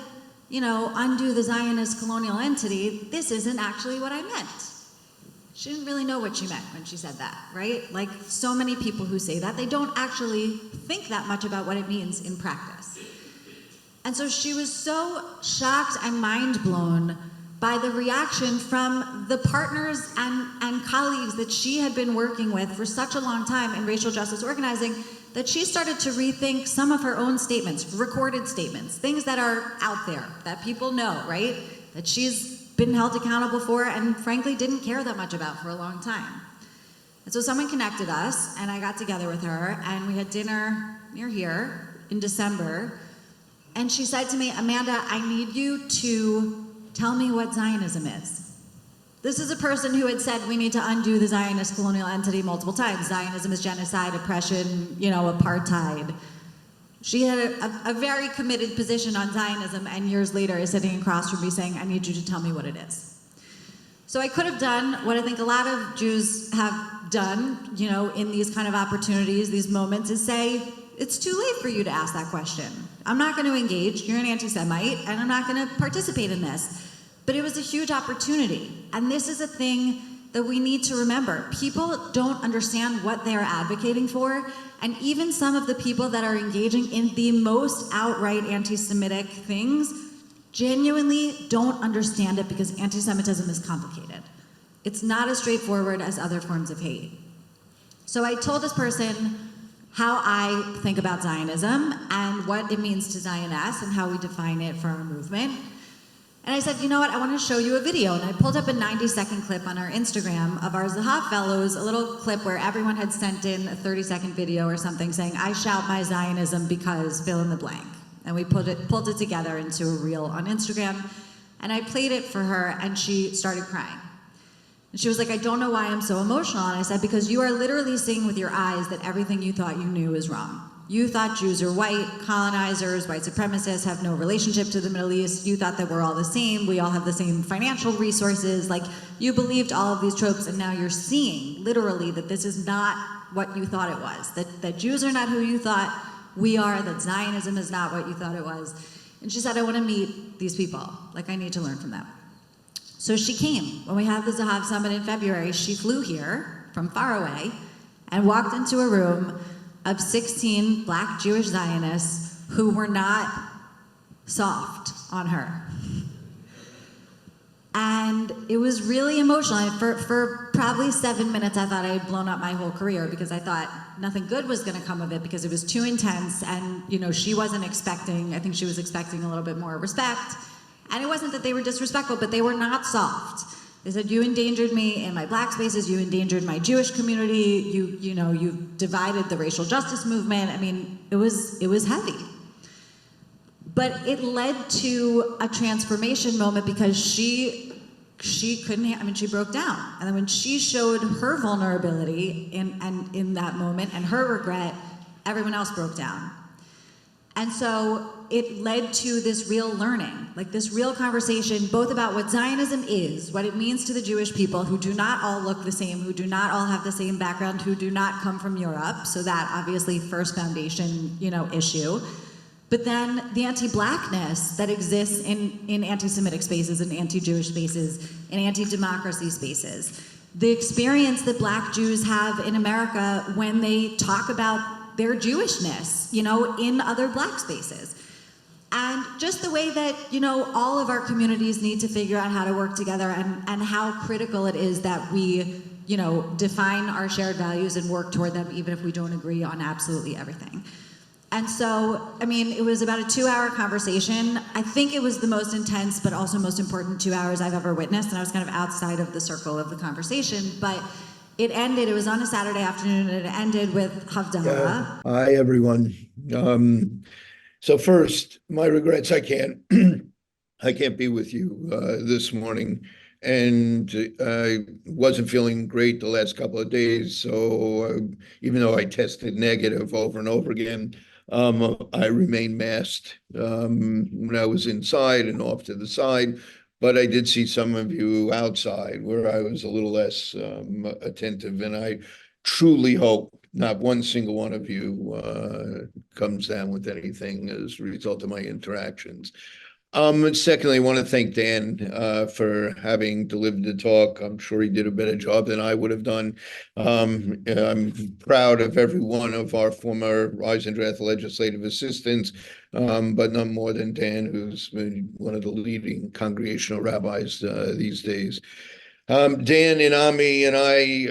[SPEAKER 4] undo the Zionist colonial entity, this isn't actually what I meant. She didn't really know what she meant when she said that, right? Like so many people who say that, they don't actually think that much about what it means in practice. And so she was so shocked and mind blown by the reaction from the partners and colleagues that she had been working with for such a long time in racial justice organizing that she started to rethink some of her own statements, recorded statements, things that are out there that people know, right? That she's been held accountable for and frankly didn't care that much about for a long time. And so someone connected us and I got together with her and we had dinner near here in December. And she said to me, Amanda, I need you to tell me what Zionism is. This is a person who had said we need to undo the Zionist colonial entity multiple times. Zionism is genocide, oppression, apartheid. She had a very committed position on Zionism and years later is sitting across from me saying, I need you to tell me what it is. So I could have done what I think a lot of Jews have done, in these kind of opportunities, these moments, is say, it's too late for you to ask that question. I'm not going to engage, you're an anti-Semite, and I'm not going to participate in this. But it was a huge opportunity. And this is a thing that we need to remember. People don't understand what they're advocating for, and even some of the people that are engaging in the most outright anti-Semitic things genuinely don't understand it because anti-Semitism is complicated. It's not as straightforward as other forms of hate. So I told this person how I think about Zionism and what it means to Zioness and how we define it for our movement. And I said, you know what, I want to show you a video. And I pulled up a 90-second clip on our Instagram of our Zahav Fellows, a little clip where everyone had sent in a 30-second video or something saying, I shout my Zionism because fill in the blank. And we pulled it together into a reel on Instagram. And I played it for her and she started crying. And she was like, I don't know why I'm so emotional. And I said, because you are literally seeing with your eyes that everything you thought you knew is wrong. You thought Jews are white, colonizers, white supremacists, have no relationship to the Middle East. You thought that we're all the same. We all have the same financial resources. Like, you believed all of these tropes, and now you're seeing, literally, that this is not what you thought it was. That Jews are not who you thought we are, that Zionism is not what you thought it was. And she said, I want to meet these people. Like, I need to learn from them. So she came. When we had the Zahav Summit in February, she flew here from far away and walked into a room of 16 Black Jewish Zionists who were not soft on her. And it was really emotional. And for probably 7 minutes, I thought I had blown up my whole career because I thought nothing good was going to come of it because it was too intense. And, she wasn't expecting, I think she was expecting a little bit more respect. And it wasn't that they were disrespectful, but they were not soft. They said, you endangered me in my Black spaces, you endangered my Jewish community, you divided the racial justice movement. I mean, it was heavy. But it led to a transformation moment because she couldn't, she broke down. And then when she showed her vulnerability in that moment and her regret, everyone else broke down. And so it led to this real learning, like this real conversation, both about what Zionism is, what it means to the Jewish people who do not all look the same, who do not all have the same background, who do not come from Europe. So that obviously first foundation, issue. But then the anti-Blackness that exists in anti-Semitic spaces and anti-Jewish spaces and anti-democracy spaces. The experience that Black Jews have in America when they talk about their Jewishness, in other Black spaces. And just the way that, all of our communities need to figure out how to work together and how critical it is that we, define our shared values and work toward them even if we don't agree on absolutely everything. And so, it was about a 2-hour conversation. I think it was the most intense but also most important 2 hours I've ever witnessed, and I was kind of outside of the circle of the conversation, but it was on a Saturday afternoon, and it ended with Havdalah.
[SPEAKER 5] Hi, everyone. So first, my regrets. I can't be with you this morning, and I wasn't feeling great the last couple of days. So even though I tested negative over and over again, I remained masked when I was inside and off to the side. But I did see some of you outside where I was a little less attentive, and I truly hope not one single one of you comes down with anything as a result of my interactions. Secondly, I want to thank Dan for having delivered the talk. I'm sure he did a better job than I would have done. I'm proud of every one of our former Rise and Draft legislative assistants, but none more than Dan, who's been one of the leading congregational rabbis these days. Dan and Ami and I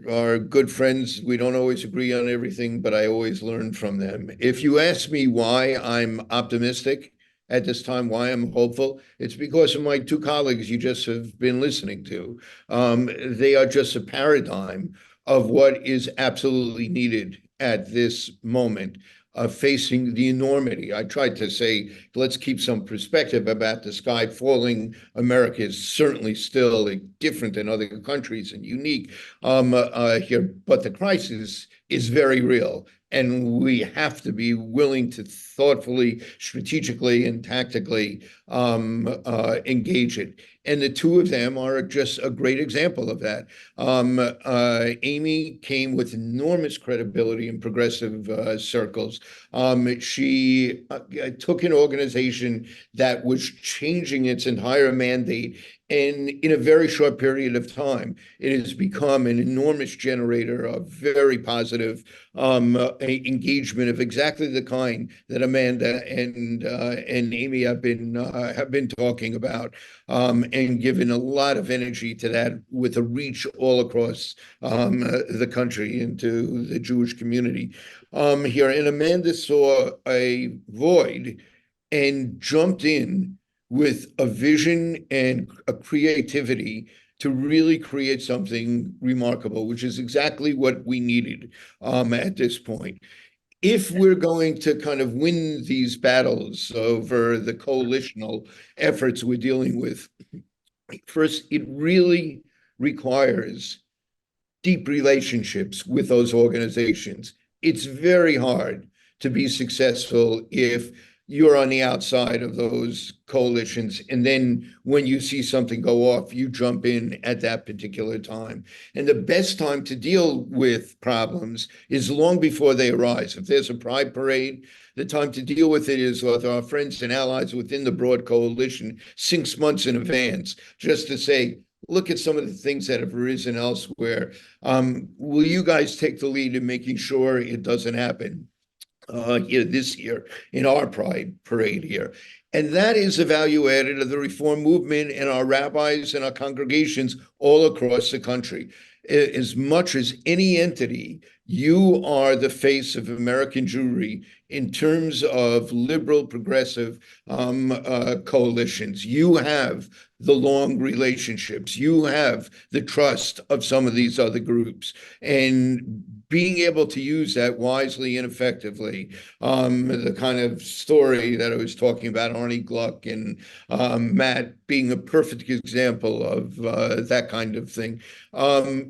[SPEAKER 5] are good friends. We don't always agree on everything, but I always learn from them. If you ask me why I'm optimistic at this time, why I'm hopeful, it's because of my two colleagues you just have been listening to. They are just a paradigm of what is absolutely needed at this moment. Facing the enormity. I tried to say, let's keep some perspective about the sky falling. America is certainly still different than other countries and unique here, but the crisis is very real. And we have to be willing to thoughtfully, strategically, and tactically engage it. And the two of them are just a great example of that. Amy came with enormous credibility in progressive circles. She took an organization that was changing its entire mandate, and in a very short period of time, it has become an enormous generator of very positive engagement of exactly the kind that Amanda and Amy have been talking about, and given a lot of energy to that with a reach all across the country into the Jewish community here. And Amanda saw a void and jumped in with a vision and a creativity to really create something remarkable, which is exactly what we needed at this point. If we're going to kind of win these battles over the coalitional efforts we're dealing with, first, it really requires deep relationships with those organizations. It's very hard to be successful if you're on the outside of those coalitions, and then when you see something go off, you jump in at that particular time. And the best time to deal with problems is long before they arise. If there's a pride parade, the time to deal with it is with our friends and allies within the broad coalition 6 months in advance, just to say, look at some of the things that have arisen elsewhere. Will you guys take the lead in making sure it doesn't happen this year in our pride parade here? And that is a value added of the Reform movement and our rabbis and our congregations all across the country. As much as any entity, you are the face of American Jewry in terms of liberal, progressive coalitions. You have the long relationships. You have the trust of some of these other groups. And being able to use that wisely and effectively, the kind of story that I was talking about, Arnie Gluck and Matt being a perfect example of that kind of thing,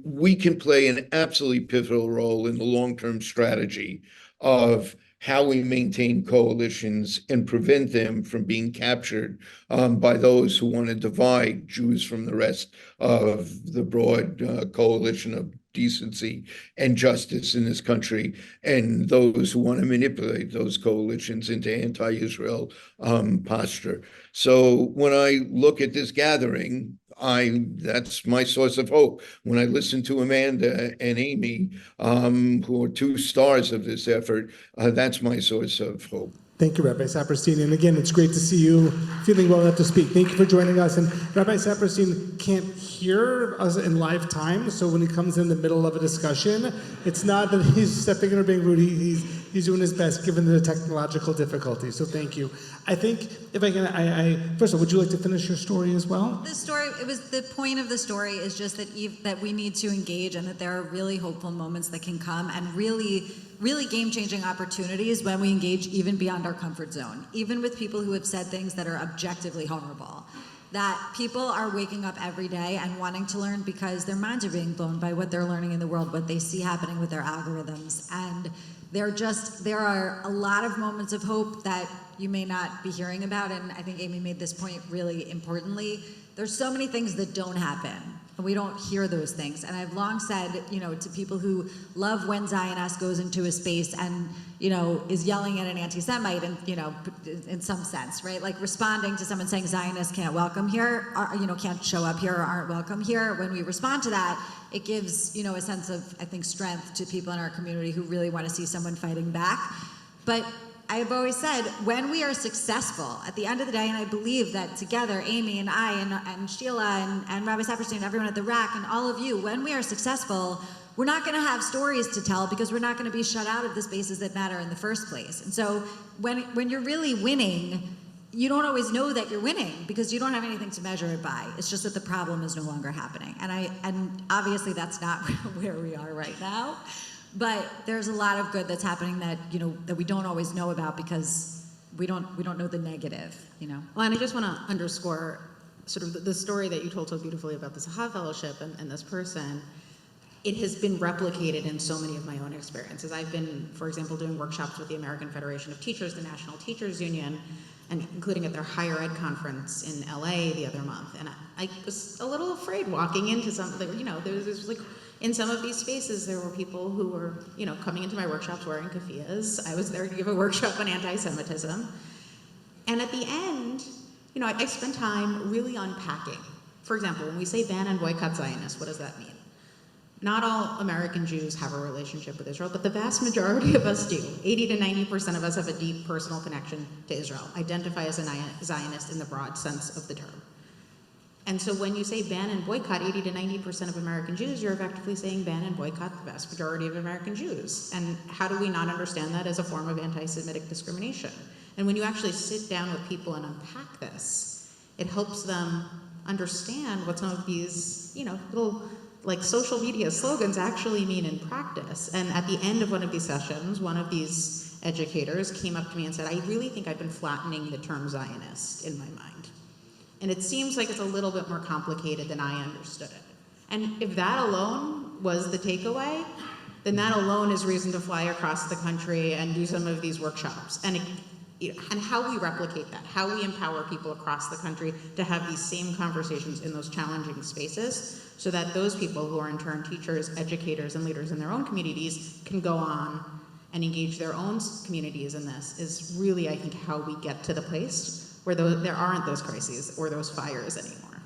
[SPEAKER 5] we can play an absolutely pivotal role in the long-term strategy of how we maintain coalitions and prevent them from being captured by those who want to divide Jews from the rest of the broad coalition of decency and justice in this country, and those who want to manipulate those coalitions into anti-Israel posture. So when I look at this gathering, that's my source of hope. When I listen to Amanda and Amy, who are two stars of this effort, that's my source of hope.
[SPEAKER 1] Thank you, Rabbi Saperstein. And again, it's great to see you feeling well enough to speak. Thank you for joining us. And Rabbi Saperstein can't hear us in live time, so when he comes in the middle of a discussion, it's not that he's stepping in or being rude. He's He's doing his best given the technological difficulties, so thank you. I think if I can, first of all, would you like to finish your story as well?
[SPEAKER 4] The point of the story is just that we need to engage, and that there are really hopeful moments that can come, and really game-changing opportunities when we engage even beyond our comfort zone, even with people who have said things that are objectively horrible. That people are waking up every day and wanting to learn because their minds are being blown by what they're learning in the world, what they see happening with their algorithms. And there are a lot of moments of hope that you may not be hearing about. And I think Amy made this point really importantly. There's so many things that don't happen, and we don't hear those things. And I've long said, to people who love when Zioness goes into a space and, is yelling at an anti-Semite and, in some sense, right? Like responding to someone saying Zionists can't welcome here, or, can't show up here or aren't welcome here. When we respond to that, it gives, a sense of, I think, strength to people in our community who really want to see someone fighting back. But I've always said, when we are successful, at the end of the day, and I believe that together, Amy and I and Sheila and Rabbi Saperstein and everyone at the RAC and all of you, when we are successful, we're not going to have stories to tell because we're not going to be shut out of the spaces that matter in the first place. And so when you're really winning, you don't always know that you're winning because you don't have anything to measure it by. It's just that the problem is no longer happening. And obviously that's not where we are right now. But there's a lot of good that's happening that that we don't always know about because we don't know the negative.
[SPEAKER 3] Well, and I just want to underscore sort of the story that you told so beautifully about the Sahab Fellowship and this person. It has been replicated in so many of my own experiences. I've been, for example, doing workshops with the American Federation of Teachers, the National Teachers Union, and including at their higher ed conference in LA the other month. And I was a little afraid walking into something, there was like, in some of these spaces, there were people who were, coming into my workshops wearing keffiyehs. I was there to give a workshop on anti-Semitism. And at the end, I spent time really unpacking. For example, when we say ban and boycott Zionists, what does that mean? Not all American Jews have a relationship with Israel, but the vast majority of us do. 80 to 90% of us have a deep personal connection to Israel, identify as a Zionist in the broad sense of the term. And so when you say ban and boycott 80 to 90% of American Jews, you're effectively saying ban and boycott the vast majority of American Jews. And how do we not understand that as a form of anti-Semitic discrimination? And when you actually sit down with people and unpack this, it helps them understand what some of these, little like social media slogans actually mean in practice. And at the end of one of these sessions, one of these educators came up to me and said, I really think I've been flattening the term Zionist in my mind. And it seems like it's a little bit more complicated than I understood it. And if that alone was the takeaway, then that alone is reason to fly across the country and do some of these workshops. And how we replicate that, how we empower people across the country to have these same conversations in those challenging spaces so that those people who are in turn teachers, educators, and leaders in their own communities can go on and engage their own communities in this is really, I think, how we get to the place where there aren't those crises or those fires anymore.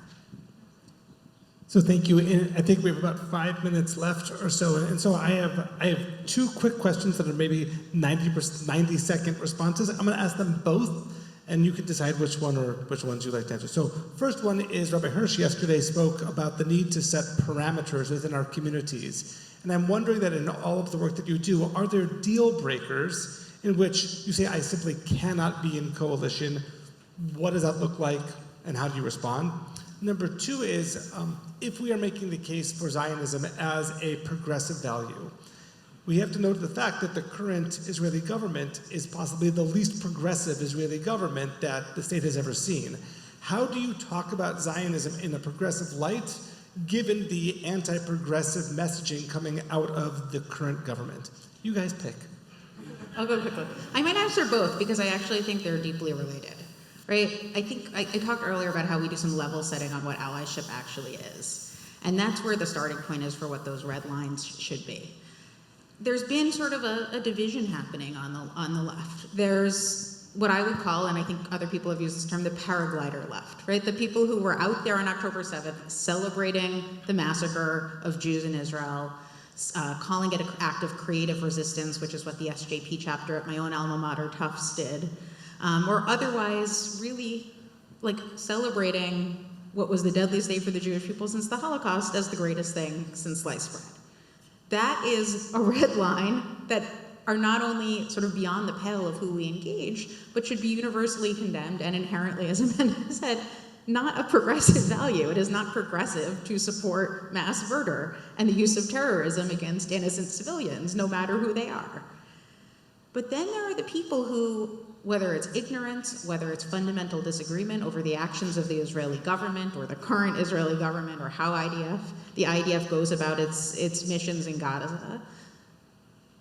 [SPEAKER 1] So thank you. And I think we have about 5 minutes left or so. And so I have two quick questions that are maybe 90-second responses. I'm going to ask them both, and you can decide which ones you'd like to answer. So first one is Rabbi Hirsch yesterday spoke about the need to set parameters within our communities. And I'm wondering that in all of the work that you do, are there deal breakers in which you say, I simply cannot be in coalition? What does that look like, and how do you respond? Number two is, if we are making the case for Zionism as a progressive value, we have to note the fact that the current Israeli government is possibly the least progressive Israeli government that the state has ever seen. How do you talk about Zionism in a progressive light, given the anti-progressive messaging coming out of the current government? You guys pick.
[SPEAKER 3] I'll go quickly. I might answer both because I actually think they're deeply related. Right? I think I talked earlier about how we do some level setting on what allyship actually is. And that's where the starting point is for what those red lines should be. There's been sort of a division happening on the left. There's what I would call, and I think other people have used this term, the paraglider left, right? The people who were out there on October 7th celebrating the massacre of Jews in Israel, calling it an act of creative resistance, which is what the SJP chapter at my own alma mater, Tufts, did. Or otherwise really like celebrating what was the deadliest day for the Jewish people since the Holocaust as the greatest thing since sliced bread. That is a red line that are not only sort of beyond the pale of who we engage, but should be universally condemned and inherently, as Amanda said, not a progressive value. It is not progressive to support mass murder and the use of terrorism against innocent civilians, no matter who they are. But then there are the people who, whether it's ignorance, whether it's fundamental disagreement over the actions of the Israeli government or the current Israeli government or how the IDF goes about its missions in Gaza,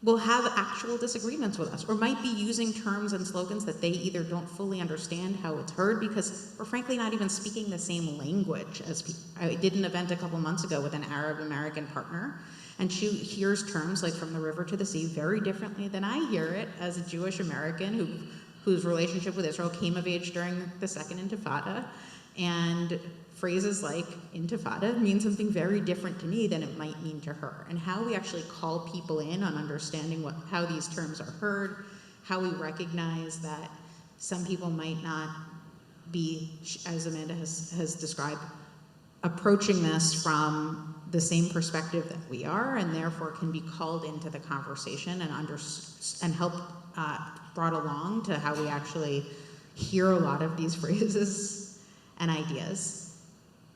[SPEAKER 3] will have actual disagreements with us, or might be using terms and slogans that they either don't fully understand how it's heard because we're frankly not even speaking the same language as people. I did an event a couple months ago with an Arab American partner, and she hears terms like from the river to the sea very differently than I hear it as a Jewish American whose relationship with Israel came of age during the Second Intifada, and phrases like intifada mean something very different to me than it might mean to her. And how we actually call people in on understanding how these terms are heard, how we recognize that some people might not be, as Amanda has described, approaching this from the same perspective that we are, and therefore can be called into the conversation and help brought along to how we actually hear a lot of these phrases and ideas,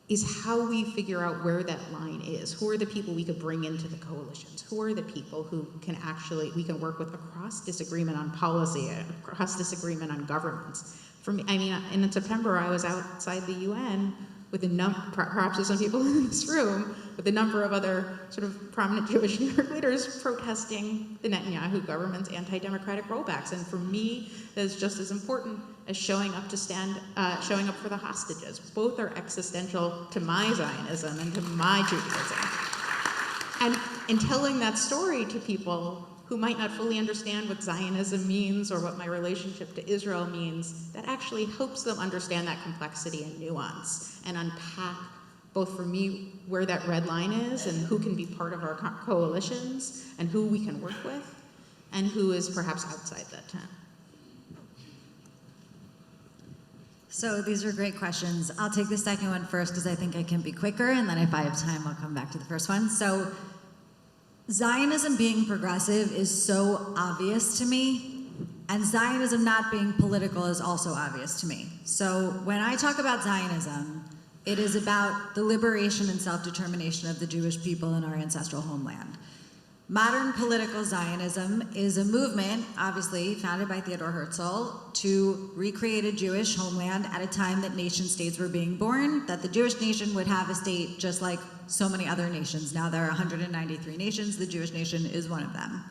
[SPEAKER 3] is how we figure out where that line is. Who are the people we could bring into the coalitions? Who are the people who we can work with across disagreement on policy, across disagreement on governments? For me, in September, I was outside the UN with perhaps with some people in this room, with a number of other sort of prominent Jewish New York leaders protesting the Netanyahu government's anti-democratic rollbacks. And for me, that is just as important as showing up for the hostages. Both are existential to my Zionism and to my Judaism. And in telling that story to people who might not fully understand what Zionism means or what my relationship to Israel means, that actually helps them understand that complexity and nuance and unpack, both for me, where that red line is and who can be part of our coalitions and who we can work with and who is perhaps outside that tent.
[SPEAKER 4] So these are great questions. I'll take the second one first because I think I can be quicker, and then if I have time, I'll come back to the first one. So Zionism being progressive is so obvious to me, and Zionism not being political is also obvious to me. So when I talk about Zionism, it is about the liberation and self-determination of the Jewish people in our ancestral homeland. Modern political Zionism is a movement, obviously, founded by Theodor Herzl to recreate a Jewish homeland at a time that nation states were being born, that the Jewish nation would have a state just like so many other nations. Now there are 193 nations, the Jewish nation is one of them.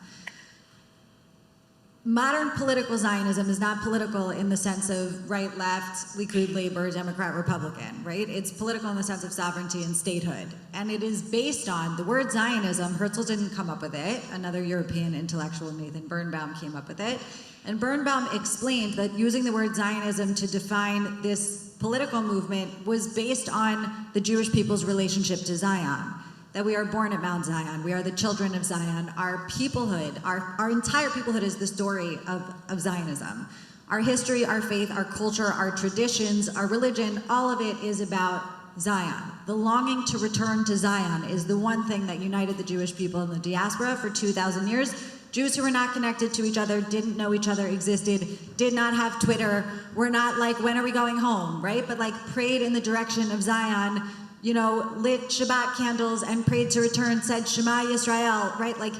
[SPEAKER 4] Modern political Zionism is not political in the sense of right, left, Likud, Labor, Democrat, Republican, right? It's political in the sense of sovereignty and statehood. And it is based on the word Zionism. Herzl didn't come up with it. Another European intellectual, Nathan Birnbaum, came up with it. And Birnbaum explained that using the word Zionism to define this political movement was based on the Jewish people's relationship to Zion. That we are born at Mount Zion, we are the children of Zion. Our peoplehood, our entire peoplehood is the story of Zionism. Our history, our faith, our culture, our traditions, our religion, all of it is about Zion. The longing to return to Zion is the one thing that united the Jewish people in the diaspora for 2,000 years. Jews who were not connected to each other, didn't know each other existed, did not have Twitter, were not like, when are we going home, right? But like prayed in the direction of Zion, you know, lit Shabbat candles and prayed to return, said Shema Yisrael, right? Like,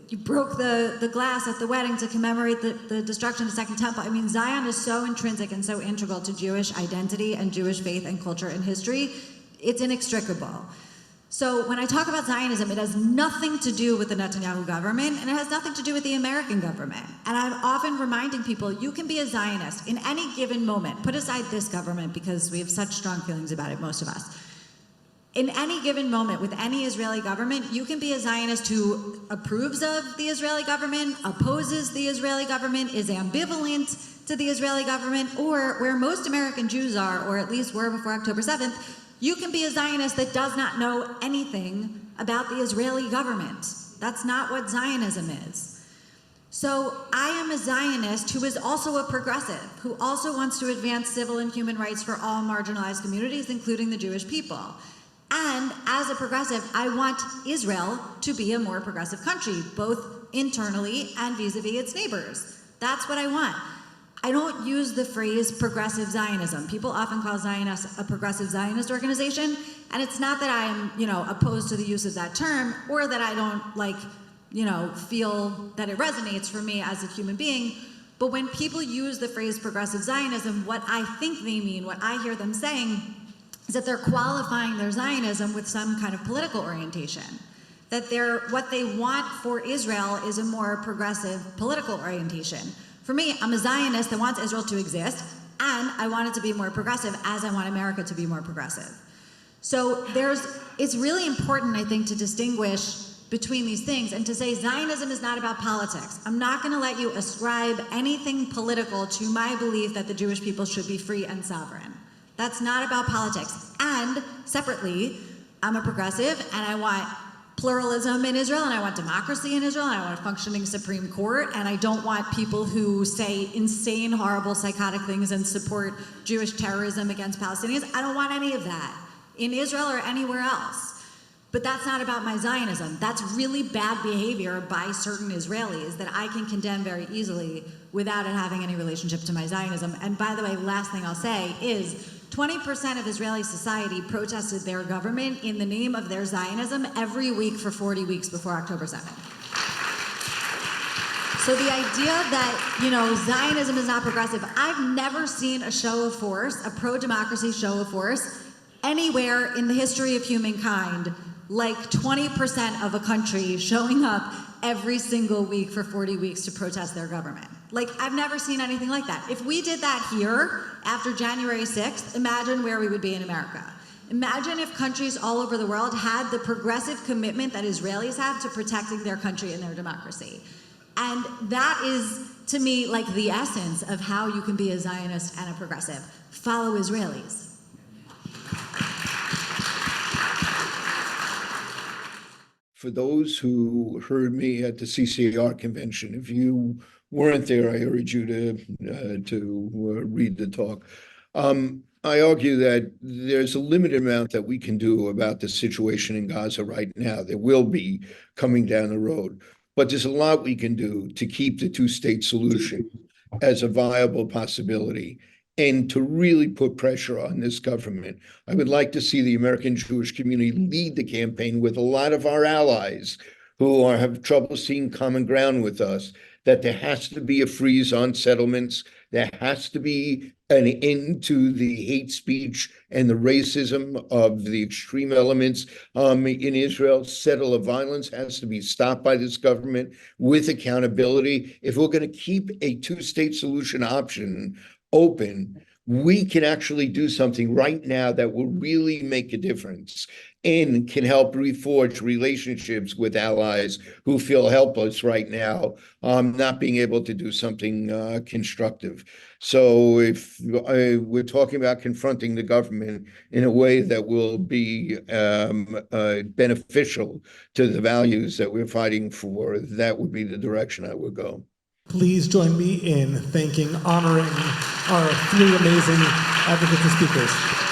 [SPEAKER 4] you broke the glass at the wedding to commemorate the destruction of the Second Temple. I mean, Zion is so intrinsic and so integral to Jewish identity and Jewish faith and culture and history. It's inextricable. So when I talk about Zionism, it has nothing to do with the Netanyahu government, and it has nothing to do with the American government. And I'm often reminding people, you can be a Zionist in any given moment. Put aside this government because we have such strong feelings about it, most of us. In any given moment with any Israeli government, you can be a Zionist who approves of the Israeli government, opposes the Israeli government, is ambivalent to the Israeli government, or where most American Jews are, or at least were before October 7th, you can be a Zionist that does not know anything about the Israeli government. That's not what Zionism is. So I am a Zionist who is also a progressive, who also wants to advance civil and human rights for all marginalized communities, including the Jewish people. And as a progressive, I want Israel to be a more progressive country, both internally and vis-a-vis its neighbors. That's what I want. I don't use the phrase progressive Zionism. People often call Zioness a progressive Zionist organization, and it's not that I'm, opposed to the use of that term, or that I don't feel that it resonates for me as a human being. But when people use the phrase progressive Zionism, what I think they mean, what I hear them saying, is that they're qualifying their Zionism with some kind of political orientation. That what they want for Israel is a more progressive political orientation. For me, I'm a Zionist that wants Israel to exist, and I want it to be more progressive as I want America to be more progressive. So it's really important, I think, to distinguish between these things and to say Zionism is not about politics. I'm not going to let you ascribe anything political to my belief that the Jewish people should be free and sovereign. That's not about politics. And separately, I'm a progressive and I want pluralism in Israel, and I want democracy in Israel, and I want a functioning Supreme Court, and I don't want people who say insane, horrible, psychotic things and support Jewish terrorism against Palestinians. I don't want any of that in Israel or anywhere else. But that's not about my Zionism. That's really bad behavior by certain Israelis that I can condemn very easily without it having any relationship to my Zionism. And by the way, last thing I'll say is 20% of Israeli society protested their government in the name of their Zionism every week for 40 weeks before October 7th. So the idea that, Zionism is not progressive, I've never seen a show of force, a pro-democracy show of force, anywhere in the history of humankind, like 20% of a country showing up every single week for 40 weeks to protest their government. I've never seen anything like that. If we did that here after January 6th, imagine where we would be in America. Imagine if countries all over the world had the progressive commitment that Israelis have to protecting their country and their democracy. And that is, to me, the essence of how you can be a Zionist and a progressive. Follow Israelis.
[SPEAKER 5] For those who heard me at the CCAR convention, if you weren't there, I urge you to read the talk. I argue that there's a limited amount that we can do about the situation in Gaza right now. There will be coming down the road, but there's a lot we can do to keep the two-state solution as a viable possibility and to really put pressure on this government. I would like to see the American Jewish community lead the campaign with a lot of our allies who have trouble seeing common ground with us, that there has to be a freeze on settlements, there has to be an end to the hate speech and the racism of the extreme elements in Israel. Settle of violence has to be stopped by this government with accountability. If we're going to keep a two-state solution option open, we can actually do something right now that will really make a difference and can help reforge relationships with allies who feel helpless right now, not being able to do something constructive. So if we're talking about confronting the government in a way that will be beneficial to the values that we're fighting for, that would be the direction I would go.
[SPEAKER 1] Please join me in thanking, honoring our three amazing advocates and speakers.